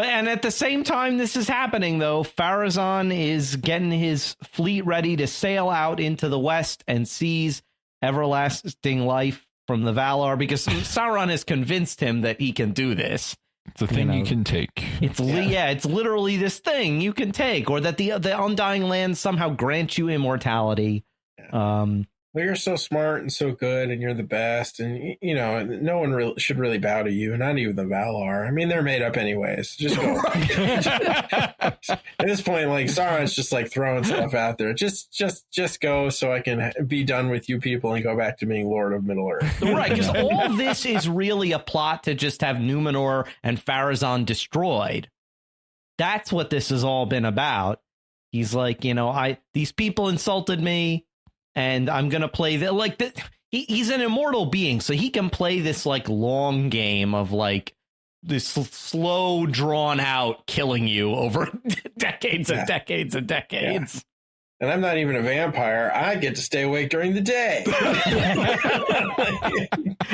And at the same time this is happening, though, Pharazôn is getting his fleet ready to sail out into the West and seize everlasting life from the Valar, because Sauron has convinced him that he can do this. It's a thing you can take. It's it's literally this thing you can take, or that the Undying Lands somehow grant you immortality. Well, you're so smart and so good, and you're the best, and no one should really bow to you, not even the Valar. I mean, they're made up anyways. Just go. At this point, Sauron's just throwing stuff out there. Just go, so I can be done with you people and go back to being Lord of Middle Earth. Right, because all this is really a plot to just have Númenor and Pharazôn destroyed. That's what this has all been about. He's like, these people insulted me, and I'm going to play that. He's an immortal being, so he can play this long game of this slow, drawn out killing you over decades and decades and decades. Yeah. And I'm not even a vampire. I get to stay awake during the day.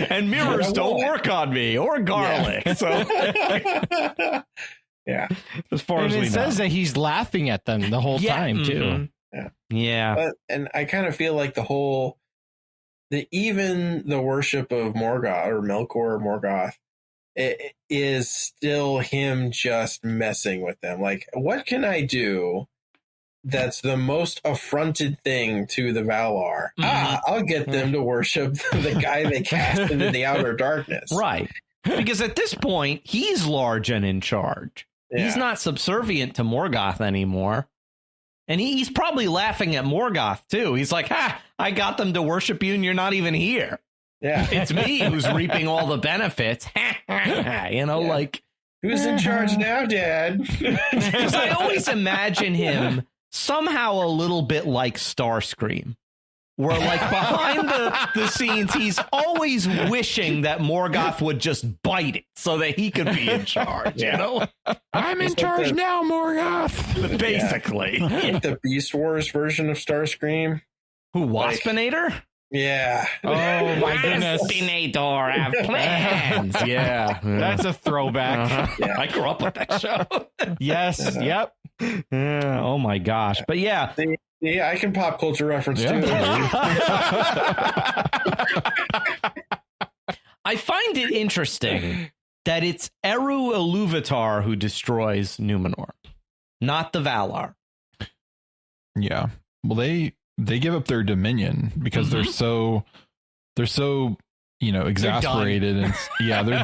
And mirrors don't work on me, or garlic. Yeah. So yeah. As far as we know. It says that he's laughing at them the whole time, too. Yeah. And I kind of feel like even the worship of Morgoth or Melkor or Morgoth, it is still him just messing with them. What can I do that's the most affronted thing to the Valar? I'll get them to worship the guy they cast into the outer darkness. Right. Because at this point, he's large and in charge. He's not subservient to Morgoth anymore. And he's probably laughing at Morgoth, too. He's like, I got them to worship you and you're not even here. Yeah. It's me who's reaping all the benefits. Like. Who's in charge now, Dad? Because I always imagine him somehow a little bit like Starscream. Where, like, behind the scenes, he's always wishing that Morgoth would just bite it so that he could be in charge, you know? I'm in charge now, Morgoth. Basically. Like the Beast Wars version of Starscream. Who, Waspinator? Yeah. Oh, my goodness. Waspinator, have plans. Yeah. That's a throwback. Yeah. I grew up with that show. Yes. Yep. Yeah, oh, my gosh. But, yeah. Yeah, I can pop culture reference too. I find it interesting that it's Eru Ilúvatar who destroys Númenor, not the Valar. Yeah. Well, they give up their dominion because they're so exasperated and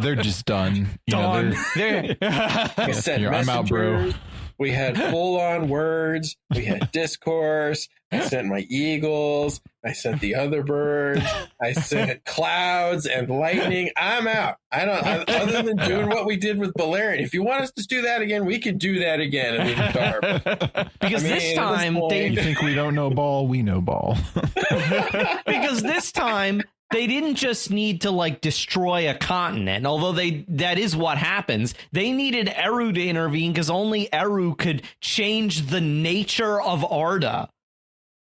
they're just done. Done. We sent I'm out, bro. messengers. We had full-on words. We had discourse. I sent my eagles. I sent the other birds. I sent clouds and lightning. I'm out. Other than doing what we did with Balerion. If you want us to do that again, we can do that again. Because this time, you think we don't know ball? We know ball. Because this time, they didn't just need to like destroy a continent, although that is what happens. They needed Eru to intervene because only Eru could change the nature of Arda,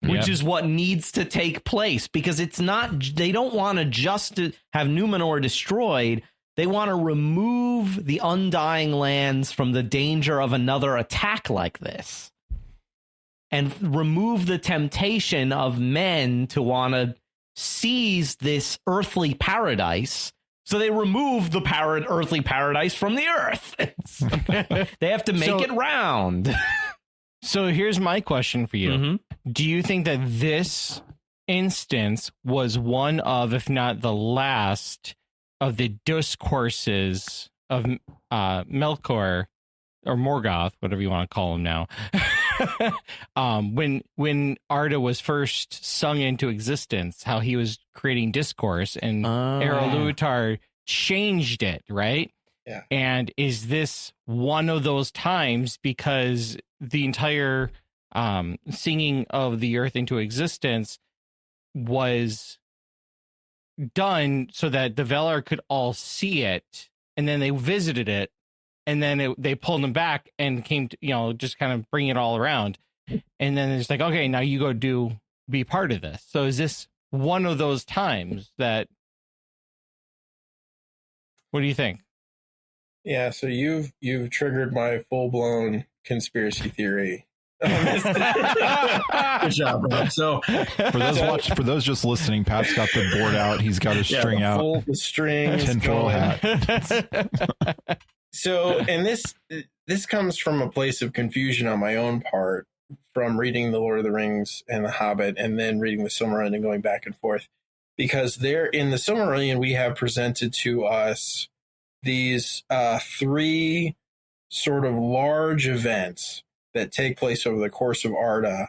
which is what needs to take place, because they don't want to just have Númenor destroyed. They want to remove the Undying Lands from the danger of another attack like this and remove the temptation of men to want to seize this earthly paradise, so they remove the earthly paradise from the earth. They have to make it round. So here's my question for you. Mm-hmm. Do you think that this instance was one of, if not the last, of the discourses of Melkor or Morgoth, whatever you want to call him now, when Arda was first sung into existence, how he was creating discourse and Ilúvatar changed it, right? Yeah. And is this one of those times, because the entire singing of the earth into existence was done so that the Valar could all see it, and then they visited it, and then they pulled them back and came to, just kind of bring it all around. And then it's like, okay, now you go be part of this. So is this one of those times that, what do you think? Yeah, so you've triggered my full-blown conspiracy theory. Good job, Rob. So for those just listening, Pat's got the board out. He's got his string out. The strings. Tinfoil hat. So, and this comes from a place of confusion on my own part, from reading The Lord of the Rings and The Hobbit, and then reading the Silmarillion and going back and forth. Because there, in the Silmarillion, we have presented to us these three sort of large events that take place over the course of Arda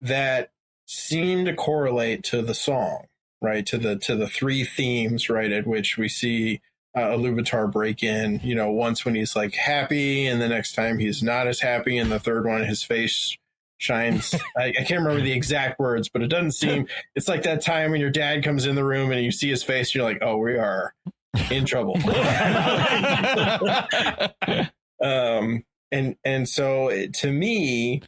that seem to correlate to the song, right? To the three themes, right, at which we see Ilúvatar break in, once when he's like happy, and the next time he's not as happy, and the third one his face shines. I can't remember the exact words, but it doesn't seem, it's like that time when your dad comes in the room and you see his face, and you're like, oh, we are in trouble. And so to me,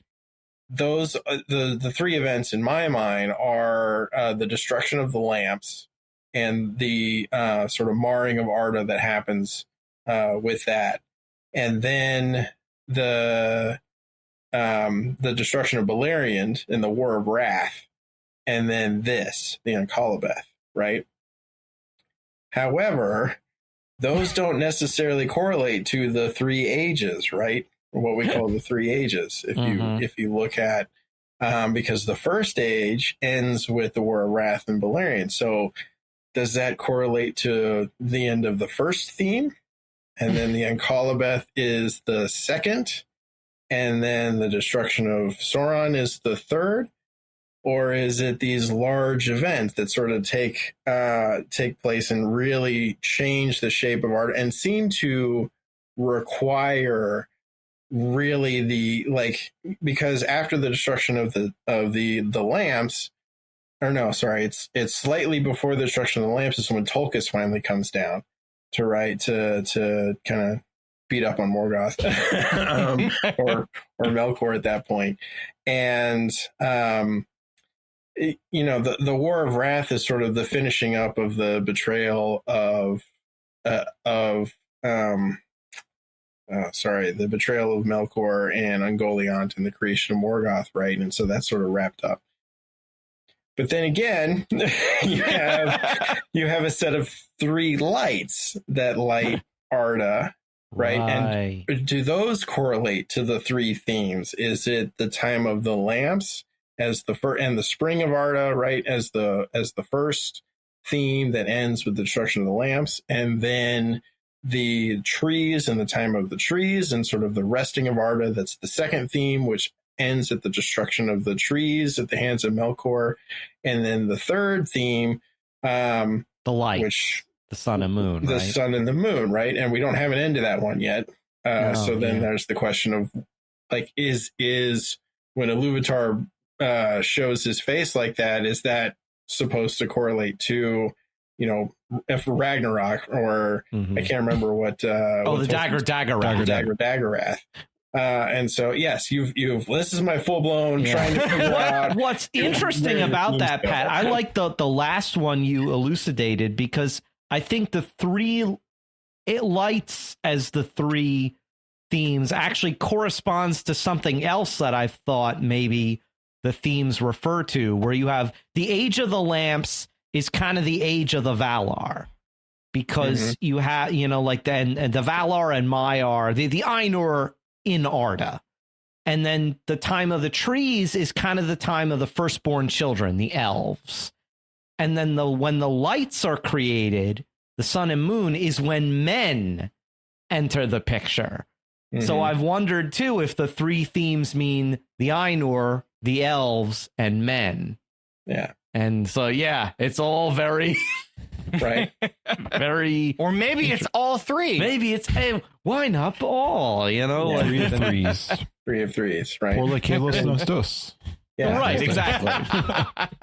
those the three events in my mind are the destruction of the lamps and the sort of marring of Arda that happens with that, and then the destruction of Balerion and the War of Wrath, and then the Akallabêth, right? However, those don't necessarily correlate to the three ages, right? What we call the three ages. If you look at, because the first age ends with the War of Wrath and Balerion. So does that correlate to the end of the first theme? and then the Akallabêth is the second, and then the destruction of Sauron is the third? Or is it these large events that sort of take place and really change the shape of art and seem to require really because after the destruction of the lamps, or no, sorry, it's slightly before the destruction of the lamps is when Tulkas finally comes down to kind of beat up on Morgoth or Melkor at that point. And the War of Wrath is sort of the finishing up of the betrayal of the betrayal of Melkor and Ungoliant and the creation of Morgoth, right? And so that's sort of wrapped up. But then again, you have a set of 3 lights that light Arda, right? And do those correlate to the 3 themes? Is it the time of the lamps as the first, and the spring of Arda, right, as the first theme that ends with the destruction of the lamps, and then the trees and the time of the trees and sort of the resting of Arda, that's the second theme, which ends at the destruction of the trees at the hands of Melkor, and then the third theme, the light, which the sun and moon, the right? sun and the moon, right? And we don't have an end to that one yet. There's the question of is when Iluvatar shows his face like that, is that supposed to correlate to if Ragnarok or I can't remember what the Dagger-Daggerath. And so yes, you've this is my full-blown trying to figure out what's interesting about that, Pat. I like the last one you elucidated, because I think it lights as the 3 themes actually corresponds to something else that I've thought maybe the themes refer to, where you have the Age of the Lamps is kind of the Age of the Valar, because you have, and the Valar and Maiar, the Ainur in Arda. And then the time of the trees is kind of the time of the firstborn children, the elves. And then when the lights are created, the sun and moon, is when men enter the picture. So I've wondered too if the 3 themes mean the Ainur, the elves, and men. Yeah. And so it's all very right. Very, or maybe it's all 3. Maybe it's why not all? 3 of 3s. 3 of 3s, right? Or like Kalos Nostos. Yeah, right, exactly.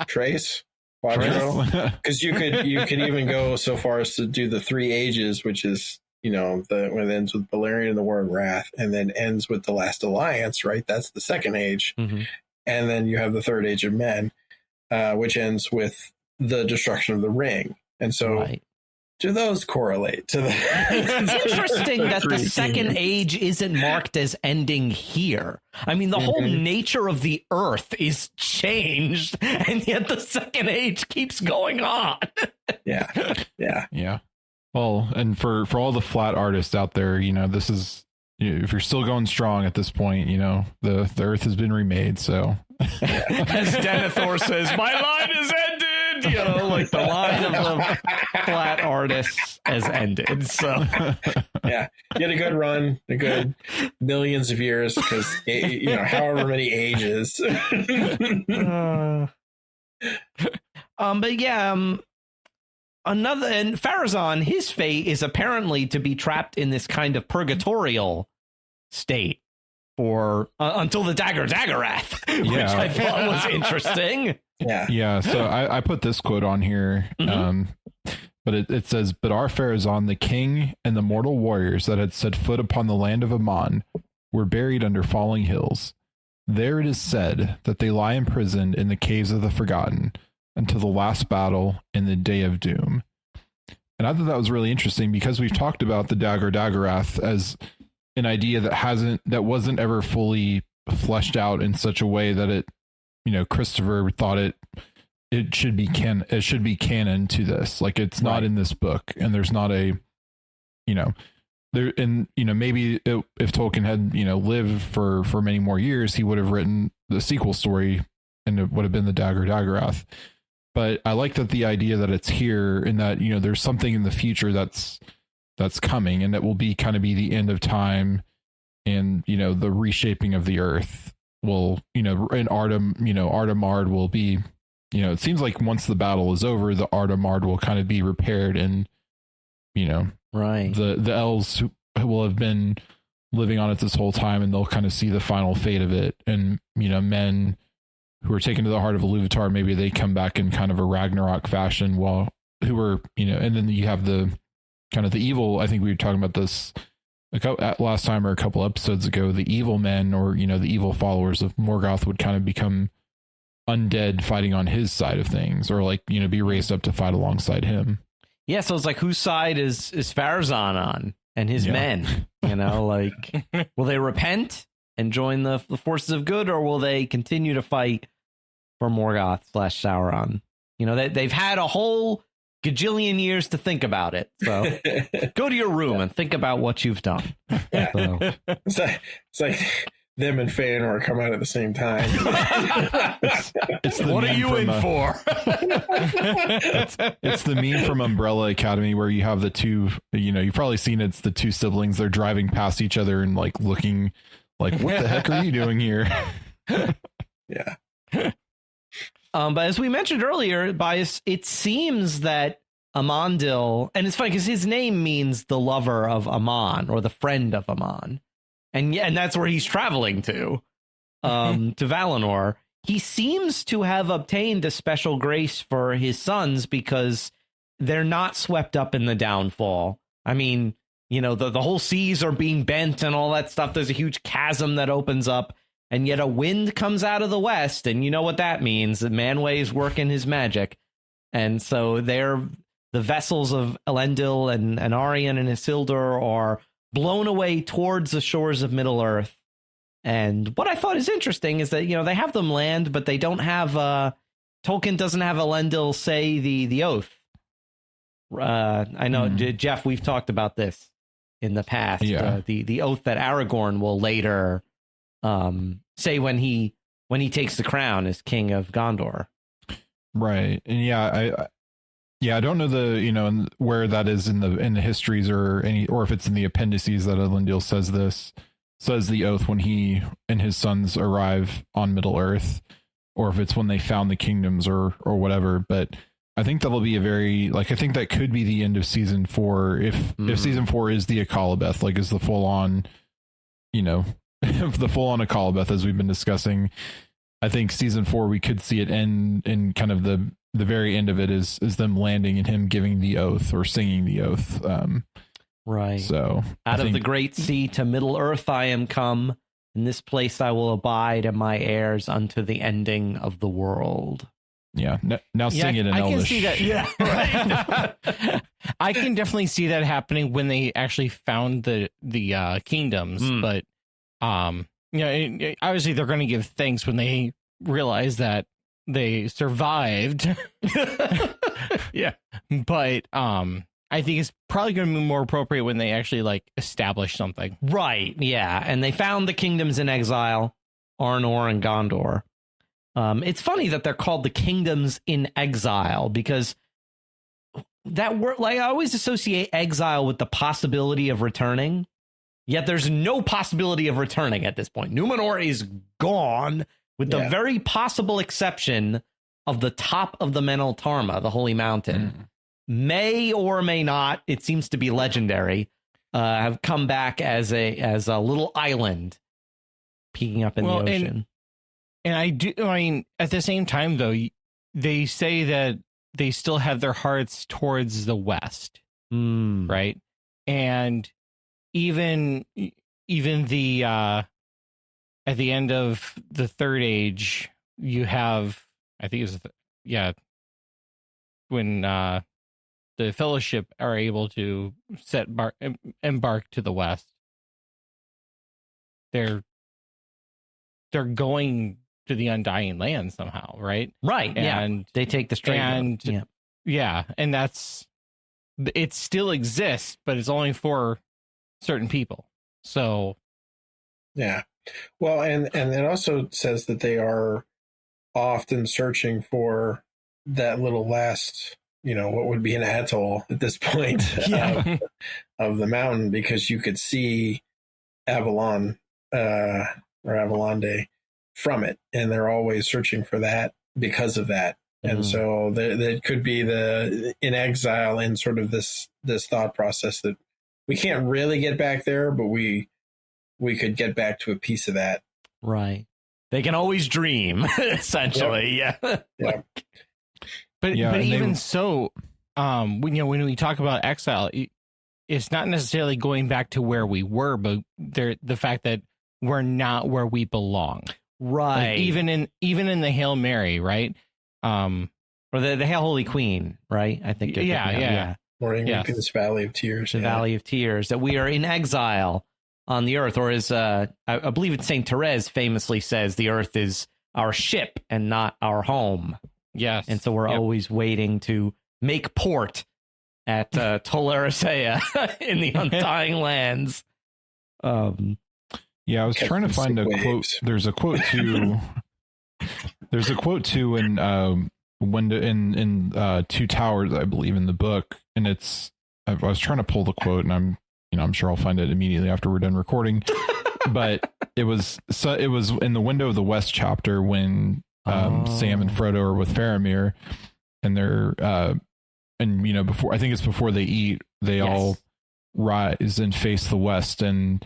Trace, Quadro, because you could even go so far as to do the 3 ages, which is when it ends with Balerion and the War of Wrath, and then ends with the Last Alliance, right? That's the second age, and then you have the third age of men, which ends with the destruction of the ring. And so, do those correlate to the? It's interesting that the second age isn't marked as ending here. I mean, the whole nature of the Earth is changed, and yet the second age keeps going on. Yeah. Well, and for all the flat artists out there, this is, if you're still going strong at this point, the Earth has been remade. So, as Denethor says, my line is ended. Like the line of the flat artists has ended. So, yeah, you had a good run, a good millions of years, because however many ages. Another, and Pharazôn, his fate is apparently to be trapped in this kind of purgatorial state for until the Dagger-Daggerath, which I thought was interesting. Yeah. So I put this quote on here, but it says, "But our Pharazôn, the king, and the mortal warriors that had set foot upon the land of Aman were buried under falling hills. There it is said that they lie imprisoned in the caves of the Forgotten until the last battle in the day of doom." And I thought that was really interesting, because we've talked about the Dagger-Daggerath as an idea that wasn't ever fully fleshed out in such a way that it, Christopher thought it should be canon to this. Like, it's not in this book, and there's not a, there, and maybe if Tolkien had lived for many more years, he would have written the sequel story, and it would have been the Dagger-Daggerath. But I like that the idea that it's here, and that there's something in the future that's that's coming, and that will be the end of time, and the reshaping of the earth will, and Artemard will be, it seems like once the battle is over, the Artemard will kind of be repaired, and right, the elves will have been living on it this whole time, and they'll kind of see the final fate of it, and men who are taken to the heart of Iluvatar, maybe they come back in kind of a Ragnarok fashion, who are and then you have the kind of the evil. I think we were talking about this last time or a couple episodes ago. The evil men, or the evil followers of Morgoth, would kind of become undead fighting on his side of things, or be raised up to fight alongside him. Yeah, so it's like, whose side is Farazan on and his men? Will they repent and join the forces of good, or will they continue to fight for Morgoth / Sauron? They've had a whole gajillion years to think about it. So go to your room and think about what you've done. Yeah. So. It's like them and Feanor come out at the same time. It's the what are you in for? It's the meme from Umbrella Academy where you have the two, you've probably seen it, it's the two siblings. They're driving past each other and looking like, what the heck are you doing here? Yeah. But as we mentioned earlier, Bias, it seems that Amandil, and it's funny because his name means the lover of Aman, or the friend of Aman. And that's where he's traveling to Valinor. He seems to have obtained a special grace for his sons because they're not swept up in the downfall. I mean, the whole seas are being bent and all that stuff. There's a huge chasm that opens up, and yet a wind comes out of the west, and you know what that means. Manway's working his magic. And so the vessels of Elendil and Aryan and Isildur are blown away towards the shores of Middle-earth. And what I thought is interesting is that, they have them land, but they don't have, Tolkien doesn't have Elendil say the oath. I know, Jeff, we've talked about this in the past. Yeah. The oath that Aragorn will later say when he takes the crown as king of Gondor. Right. And I don't know where that is in the histories or if it's in the appendices that Elendil says the oath when he and his sons arrive on Middle Earth, or if it's when they found the kingdoms or whatever. But I think that'll be I think that could be the end of season 4 if season 4 is the Akallabêth, is the full on, the full on Akallabêth as we've been discussing. I think season 4 we could see it end in kind of the very end of it is them landing and him giving the oath or singing the oath. Right. So out of the great sea to Middle Earth I am come. In this place I will abide, and my heirs unto the ending of the world. Yeah. Now sing it in Elvish. Can see that. Yeah. Right. I can definitely see that happening when they actually found the kingdoms. But obviously they're going to give thanks when they realize that they survived. Yeah. But I think it's probably going to be more appropriate when they actually establish something. Right. Yeah. And they found the kingdoms in exile, Arnor and Gondor. It's funny that they're called the kingdoms in exile, because that word, I always associate exile with the possibility of returning. Yet there's no possibility of returning at this point. Númenor is gone, with the very possible exception of the top of the Menel Tarma, the Holy Mountain. May or may not, it seems to be legendary, have come back as a little island peeking up in the ocean. And at the same time, though, they say that they still have their hearts towards the west, right? And even the at the end of the Third Age, you have, I think it was when the Fellowship are able to embark to the west. They're going to the Undying Land somehow, right? Right. And they take the straight road. And it still exists, but it's only for certain people. So yeah. Well, and it also says that they are often searching for that little last what would be an atoll at this point of the mountain, because you could see Avalon or Avalonde from it, and they're always searching for that because of that. And so there could be in exile in sort of this thought process that we can't really get back there, but we could get back to a piece of that. Right. They can always dream, essentially. Yep. Yeah. But even so, when we talk about exile, it's not necessarily going back to where we were, but the fact that we're not where we belong. Right. Like even in the Hail Mary, right? Or the Hail Holy Queen, right? I think. Yeah. Mourning in this Valley of Tears. The Valley of Tears, that we are in exile on the earth, or as I believe it's Saint Therese famously says, the earth is our ship and not our home. Yes. And so we're always waiting to make port at Toleracea in the Undying Lands. I was trying to find a quote. There's a quote too. There's a quote too in Two Towers, I believe, in the book, and I was trying to pull the quote, and I'm sure I'll find it immediately after we're done recording. But it was in the Window of the West chapter when Sam and Frodo are with Faramir, and they're before, I think it's before they eat, they all rise and face the west, and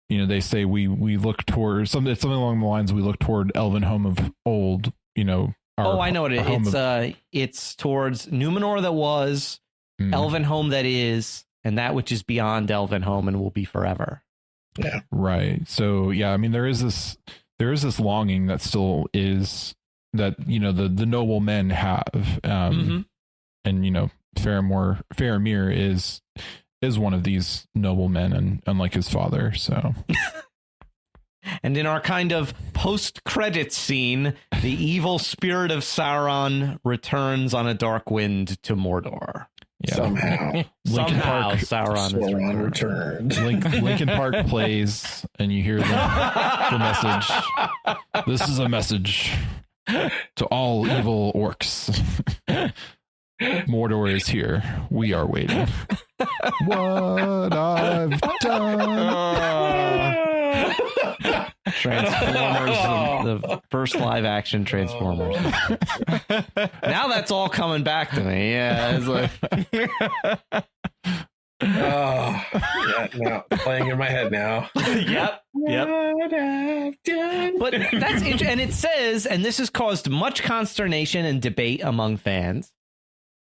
they say we look toward something along the lines, we look toward Elven home of old. I know what it is. It's towards Númenor that was, Elven home that is, and that which is beyond Elven home and will be forever. Yeah. Right. So there is this longing that still is, that the noble men have, and Faramir is one of these noble men, and unlike his father. So. And in our kind of post-credits scene, the evil spirit of Sauron returns on a dark wind to Mordor. Yeah. Somehow Sauron returned. Linkin Park plays, and you hear the message. This is a message to all evil orcs. Mordor is here. We are waiting. What I've done. Transformers, the first live action Transformers. Now that's all coming back to me. Yeah, it's like now playing in my head now. Yep. But that's interesting, and it says, and this has caused much consternation and debate among fans.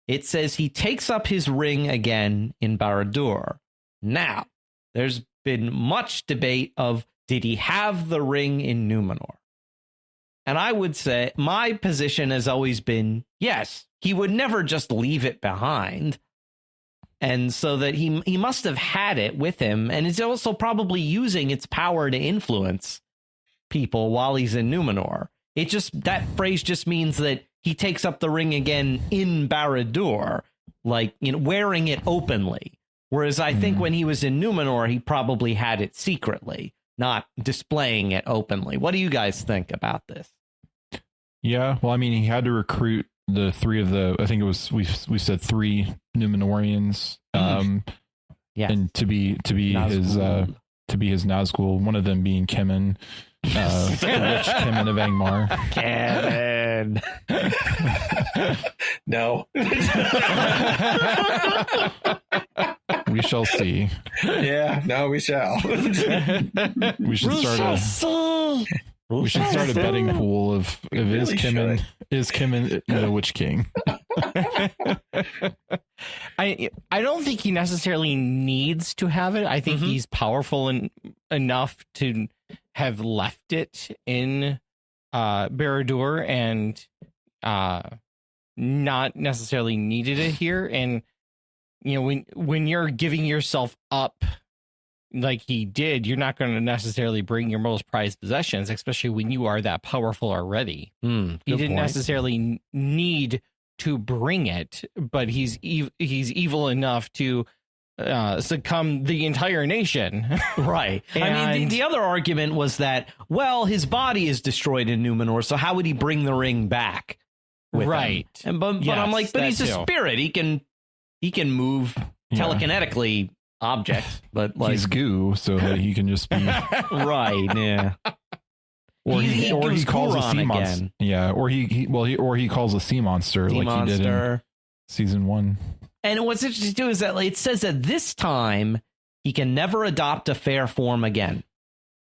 It says he takes up his ring again in Barad-dûr. Now, there's been much debate of, did he have the ring in Númenor? And I would say my position has always been, yes, he would never just leave it behind. And so that he must have had it with him, and is also probably using its power to influence people while he's in Númenor. That phrase just means that he takes up the ring again in Barad-dûr, like, wearing it openly. Whereas I think when he was in Númenor, he probably had it secretly, not displaying it openly. What do you guys think about this? Yeah, well, he had to recruit the three of I think it was, we said 3 Númenorians, yes. And to be Nazgûl. his Nazgûl, one of them being Kemen, the rich Kemen of Angmar. Kemen. No. We shall see. Yeah, no, we shall. We should start a betting pool of is Kemen the Witch King. I don't think he necessarily needs to have it. I think he's powerful enough to have left it in Barad-dûr and not necessarily needed it here. And when you're giving yourself up like he did, you're not going to necessarily bring your most prized possessions, especially when you are that powerful already. He didn't necessarily need to bring it, but he's evil enough to succumb the entire nation. Right. And the other argument was that, well, his body is destroyed in Númenor, so how would he bring the ring back? with Right. him. But Yes, I'm like, but that he's a too. spirit. He can move telekinetically objects, but like He's goo, so that he can just be. right, yeah. Or He he calls a Guron sea monster. again. Yeah, or he calls a sea monster Sea like he did in monster. season 1. And what's interesting too is that it says that this time he can never adopt a fair form again.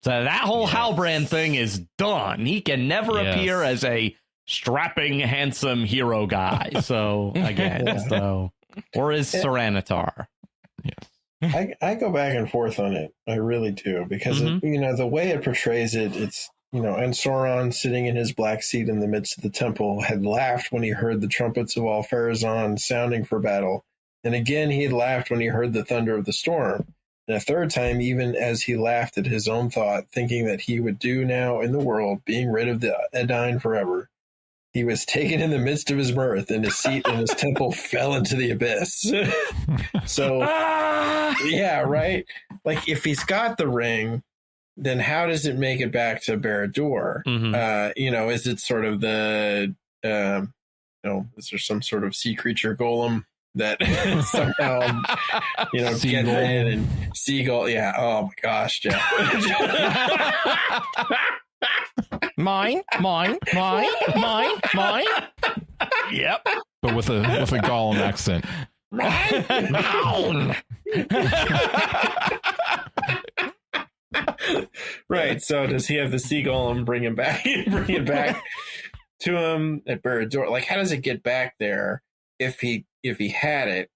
So that whole Halbrand thing is done. He can never appear as a strapping, handsome hero guy. So again, or is Serenitar. Yes. I go back and forth on it. I really do, because the way it portrays it, it's and Sauron sitting in his black seat in the midst of the temple had laughed when he heard the trumpets of Al-Pharazôn sounding for battle, and again he had laughed when he heard the thunder of the storm, and a third time even as he laughed at his own thought, thinking that he would do now in the world, being rid of the Edain forever. He was taken in the midst of his mirth, and his seat in his temple fell into the abyss. So, yeah, right? Like, if he's got the ring, then how does it make it back to Barad-dûr? Is it sort of the, is there some sort of sea creature golem that somehow, gets in and seagull? Yeah. Oh my gosh, Jeff. Mine. Yep. But with a Gollum accent. Right. So does he have the seagull and bring it back to him at Barad-dûr? Like, how does it get back there if he had it?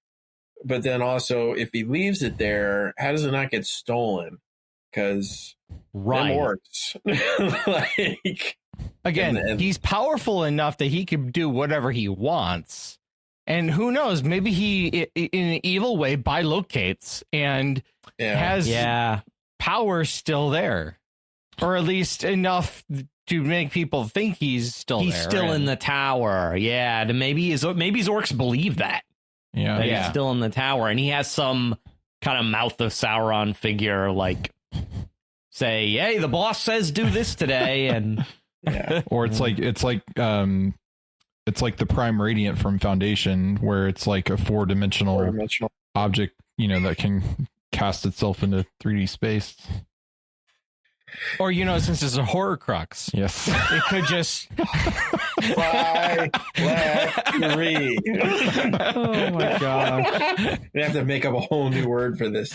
But then also, if he leaves it there, how does it not get stolen? Because them orcs, like, Again, he's powerful enough that he can do whatever he wants. And who knows, maybe he, in an evil way, bilocates and has power still there. Or at least enough to make people think he's still there. He's still in the tower. Yeah, maybe his orcs believe that. Yeah. He's still in the tower. And he has some kind of Mouth of Sauron figure, like, say, hey, the boss says do this today. And or it's like the Prime Radiant from Foundation, where it's like a four-dimensional object, that can cast itself into 3D space. Or, since it's a Horcrux. Yes. It could just fly, black, green. Oh my god. We have to make up a whole new word for this.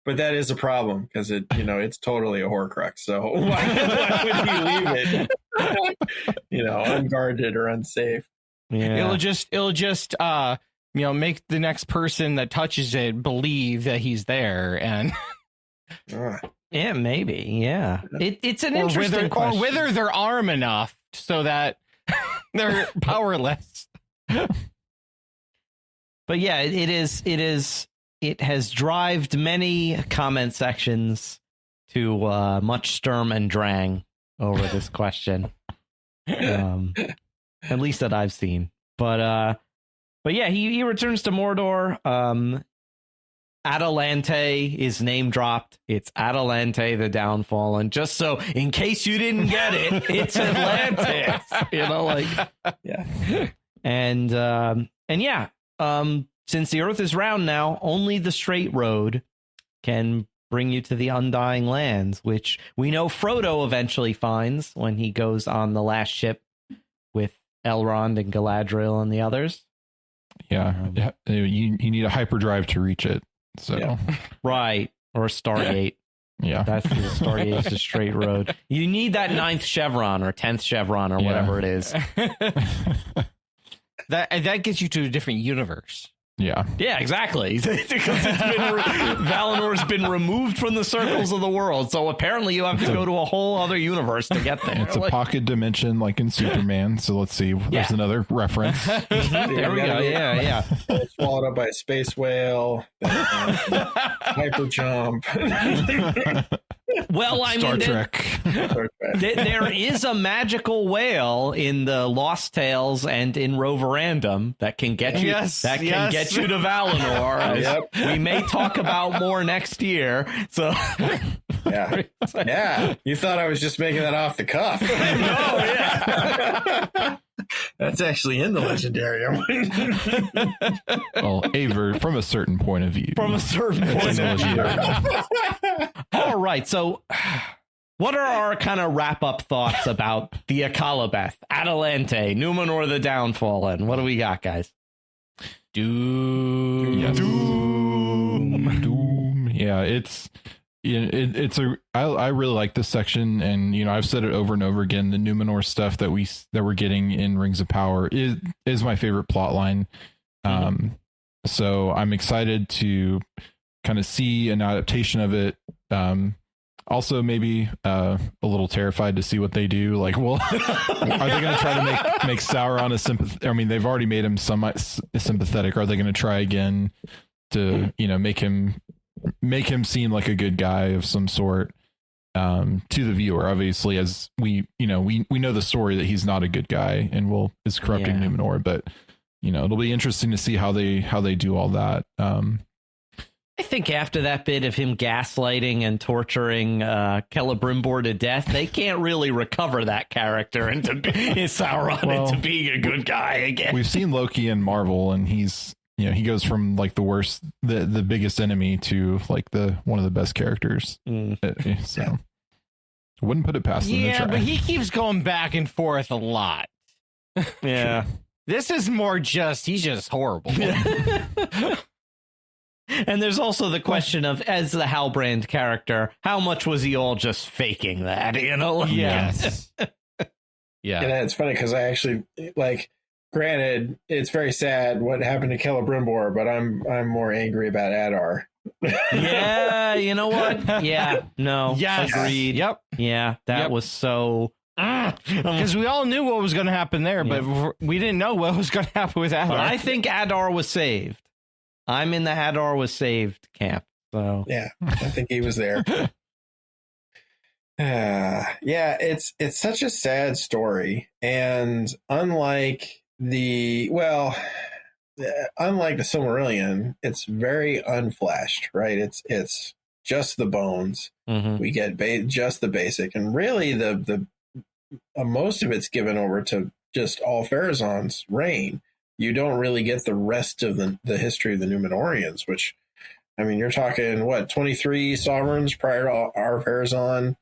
But that is a problem, because it's totally a Horcrux. So why would he leave it, unguarded or unsafe? Yeah. It'll just make the next person that touches it believe that he's there, and yeah, maybe, yeah. It's an interesting question. Or wither their arm enough so that they're powerless. But yeah, it has drived many comment sections to much sturm and drang over this question. At least that I've seen. But yeah, he returns to Mordor. Atalante is name dropped. It's Atalante the Downfall. And just so, in case you didn't get it, it's Atlantis. Since the earth is round now, only the straight road can bring you to the Undying Lands, which we know Frodo eventually finds when he goes on the last ship with Elrond and Galadriel and the others. Yeah, you need a hyperdrive to reach it. So right, or a Stargate. Yeah, that's the Stargate is the straight road. You need that 9th chevron or 10th chevron or whatever it is. That gets you to a different universe. Yeah, exactly. Because Valinor's been removed from the circles of the world, so apparently you have to go to a whole other universe to get there. It's a pocket dimension, like in Superman. So let's see. There's another reference. There we go. Yeah. Swallowed up by a space whale. Hyper jump. Well, Star Trek. There is a magical whale in the Lost Tales and in Roverandom that can get you. Get you to Valinor. We may talk about more next year. So, Yeah. Yeah. You thought I was just making that off the cuff. yeah. That's actually in the legendary. Well, Aver, from a certain point of view. From a certain point of view. All right. So, what are our kind of wrap up thoughts about the Akallabêth, Atalante, Númenor the Downfallen? What do we got, guys? Doom. Yes. Doom. Yeah, I really like this section, and I've said it over and over again. The Númenor stuff that we're getting in Rings of Power is my favorite plot line. So I'm excited to kind of see an adaptation of it. Also, maybe a little terrified to see what they do. Like, well, are they going to try to make Sauron a sympathetic? I mean, they've already made him somewhat sympathetic. Are they going to try again to make him seem like a good guy of some sort to the viewer? Obviously, as we know the story that he's not a good guy and is corrupting Númenor, but it'll be interesting to see how they do all that. I think after that bit of him gaslighting and torturing Celebrimbor to death, they can't really recover that character into Sauron into being a good guy again. We've seen Loki in Marvel, and he's he goes from like the worst, the biggest enemy to like one of the best characters. So wouldn't put it past them to try. Yeah, but he keeps going back and forth a lot. Yeah. This is more he's just horrible. And there's also the question of, as the Halbrand character, how much was he all just faking that? Yes. Yeah. And it's funny because I actually granted, it's very sad what happened to Celebrimbor, but I'm more angry about Adar. Yeah, you know what? Yeah, no. Yes. Agreed. Yep. Yeah, that was so. Because we all knew what was going to happen there, but we didn't know what was going to happen with Adar. But I think Adar was saved. I'm in the Adar was saved camp. So yeah, I think he was there. Yeah, it's such a sad story, and unlike the Silmarillion, it's very unflashed, right? It's just the bones. Mm-hmm. We get just the basic, and really the most of it's given over to just All-Pharazôn's reign. You don't really get the rest of the history of the Númenóreans, which, I mean, you're talking, 23 sovereigns prior to Ar-Pharazôn,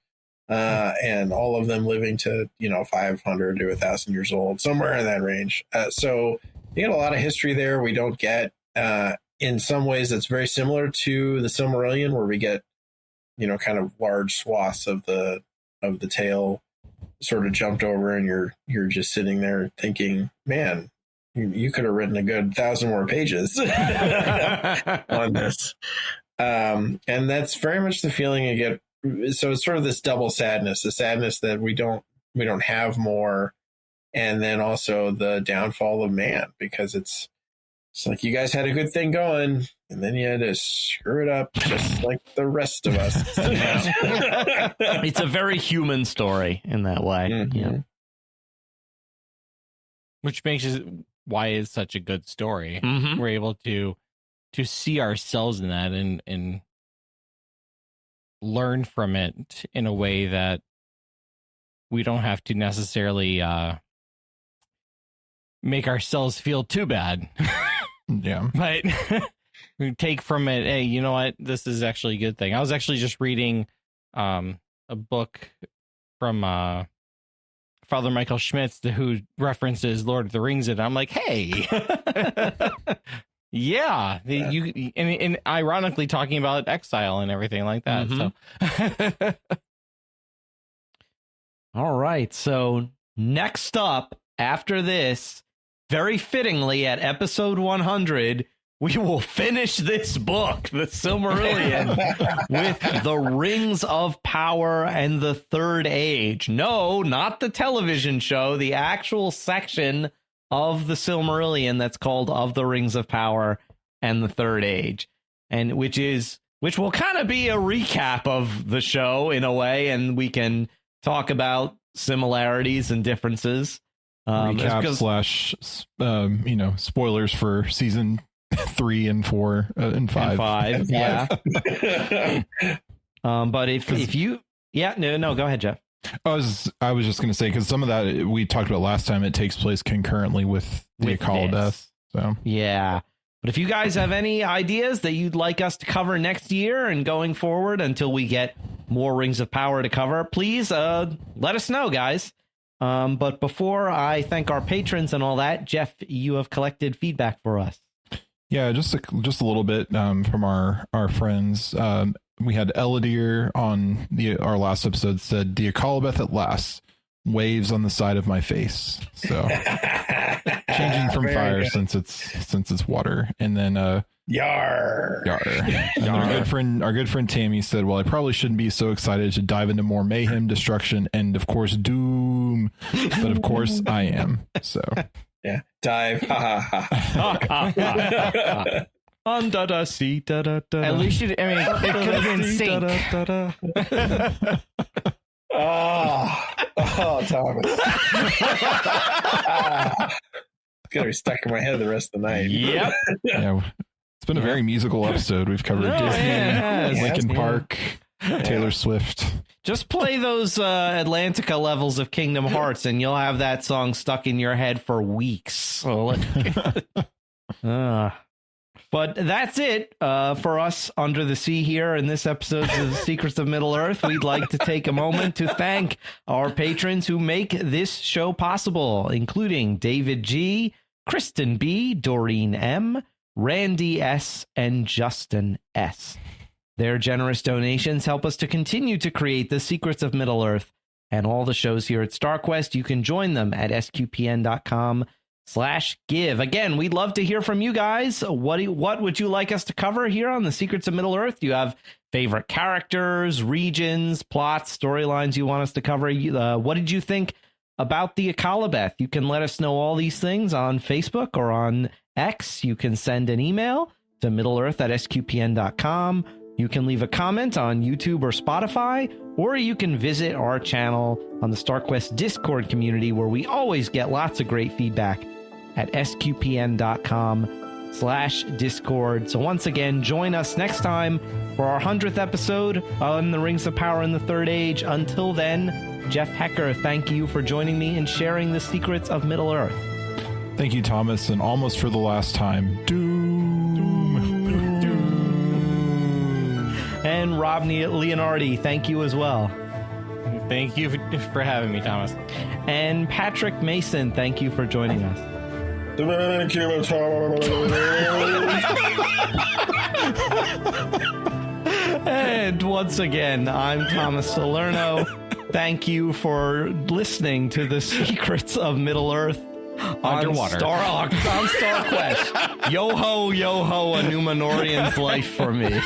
and all of them living to, 500 to 1,000 years old, somewhere in that range. So you get a lot of history there we don't get. In some ways, it's very similar to the Silmarillion, where we get, kind of large swaths of the tale sort of jumped over, and you're just sitting there thinking, man, you could have written a good 1,000 more pages on this. And that's very much the feeling you get. So it's sort of this double sadness, the sadness that we don't have more. And then also the downfall of man, because it's like you guys had a good thing going and then you had to screw it up just like the rest of us. It's a very human story in that way. Mm-hmm. Yeah. Which makes it why it's such a good story. Mm-hmm. We're able to see ourselves in that and learn from it in a way that we don't have to necessarily make ourselves feel too bad. Yeah. But we take from it, hey, you know what? This is actually a good thing. I was actually just reading a book from Father Michael Schmitz, who references Lord of the Rings, and I'm like, hey, yeah, you and ironically talking about exile and everything like that. Mm-hmm. So, all right. So next up, after this, very fittingly at episode 100, we will finish this book, the Silmarillion, with the Rings of Power and the Third Age. No, not the television show, the actual section of the Silmarillion that's called Of the Rings of Power and the Third Age, and which will kind of be a recap of the show in a way, and we can talk about similarities and differences. Recap / spoilers for season 3 and 4 and 5. Yeah. But if you, no, go ahead, Jeff. I was just going to say, because some of that we talked about last time, it takes place concurrently with the Akallabêth. So yeah. But if you guys have any ideas that you'd like us to cover next year and going forward until we get more Rings of Power to cover, please let us know, guys. But before I thank our patrons and all that, Jeff, you have collected feedback for us. Yeah, just a little bit from our friends. We had Eladier on our last episode said, "The Akallabêth at last, waves on the side of my face." So changing from fire since it's water. And then Yar. And then our good friend Tammy said, "Well, I probably shouldn't be so excited to dive into more mayhem, destruction, and of course doom, but of course I am." So yeah, dive. Ha ha ha. Under the sea, da, da, da. At least it could have been sink. Oh, Thomas. It's gonna be stuck in my head the rest of the night. Yep. Yeah, it's been a very musical episode. We've covered Disney, Linkin Park, Taylor Swift. Just play those Atlantica levels of Kingdom Hearts, and you'll have that song stuck in your head for weeks. But that's it for us under the sea here in this episode of Secrets of Middle-earth. We'd like to take a moment to thank our patrons who make this show possible, including David G., Kristen B., Doreen M., Randy S., and Justin S. Their generous donations help us to continue to create the Secrets of Middle-earth and all the shows here at StarQuest. You can join them at sqpn.com/give. Again, we'd love to hear from you guys. What would you like us to cover here on the Secrets of Middle-earth? Do you have favorite characters, regions, plots, storylines you want us to cover? What did you think about the Akallabêth? You can let us know all these things on Facebook or on X. You can send an email to middleearth@sqpn.com. You can leave a comment on YouTube or Spotify, or you can visit our channel on the StarQuest Discord community, where we always get lots of great feedback at sqpn.com/Discord. So once again, join us next time for our 100th episode on the Rings of Power in the Third Age. Until then, Jeff Haecker, thank you for joining me and sharing the secrets of Middle-earth. Thank you, Thomas, and almost for the last time, doom. And Rob Leonardi, thank you as well. Thank you for having me, Thomas. And Patrick Mason, thank you for joining us. And once again, I'm Thomas Salerno. Thank you for listening to the Secrets of Middle-earth underwater on StarQuest. Yo ho, a Númenorian's life for me.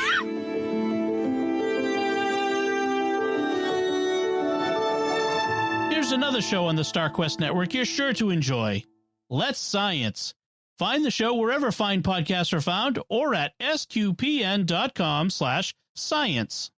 Here's another show on the StarQuest Network you're sure to enjoy. Let's Science. Find the show wherever fine podcasts are found or at sqpn.com/science.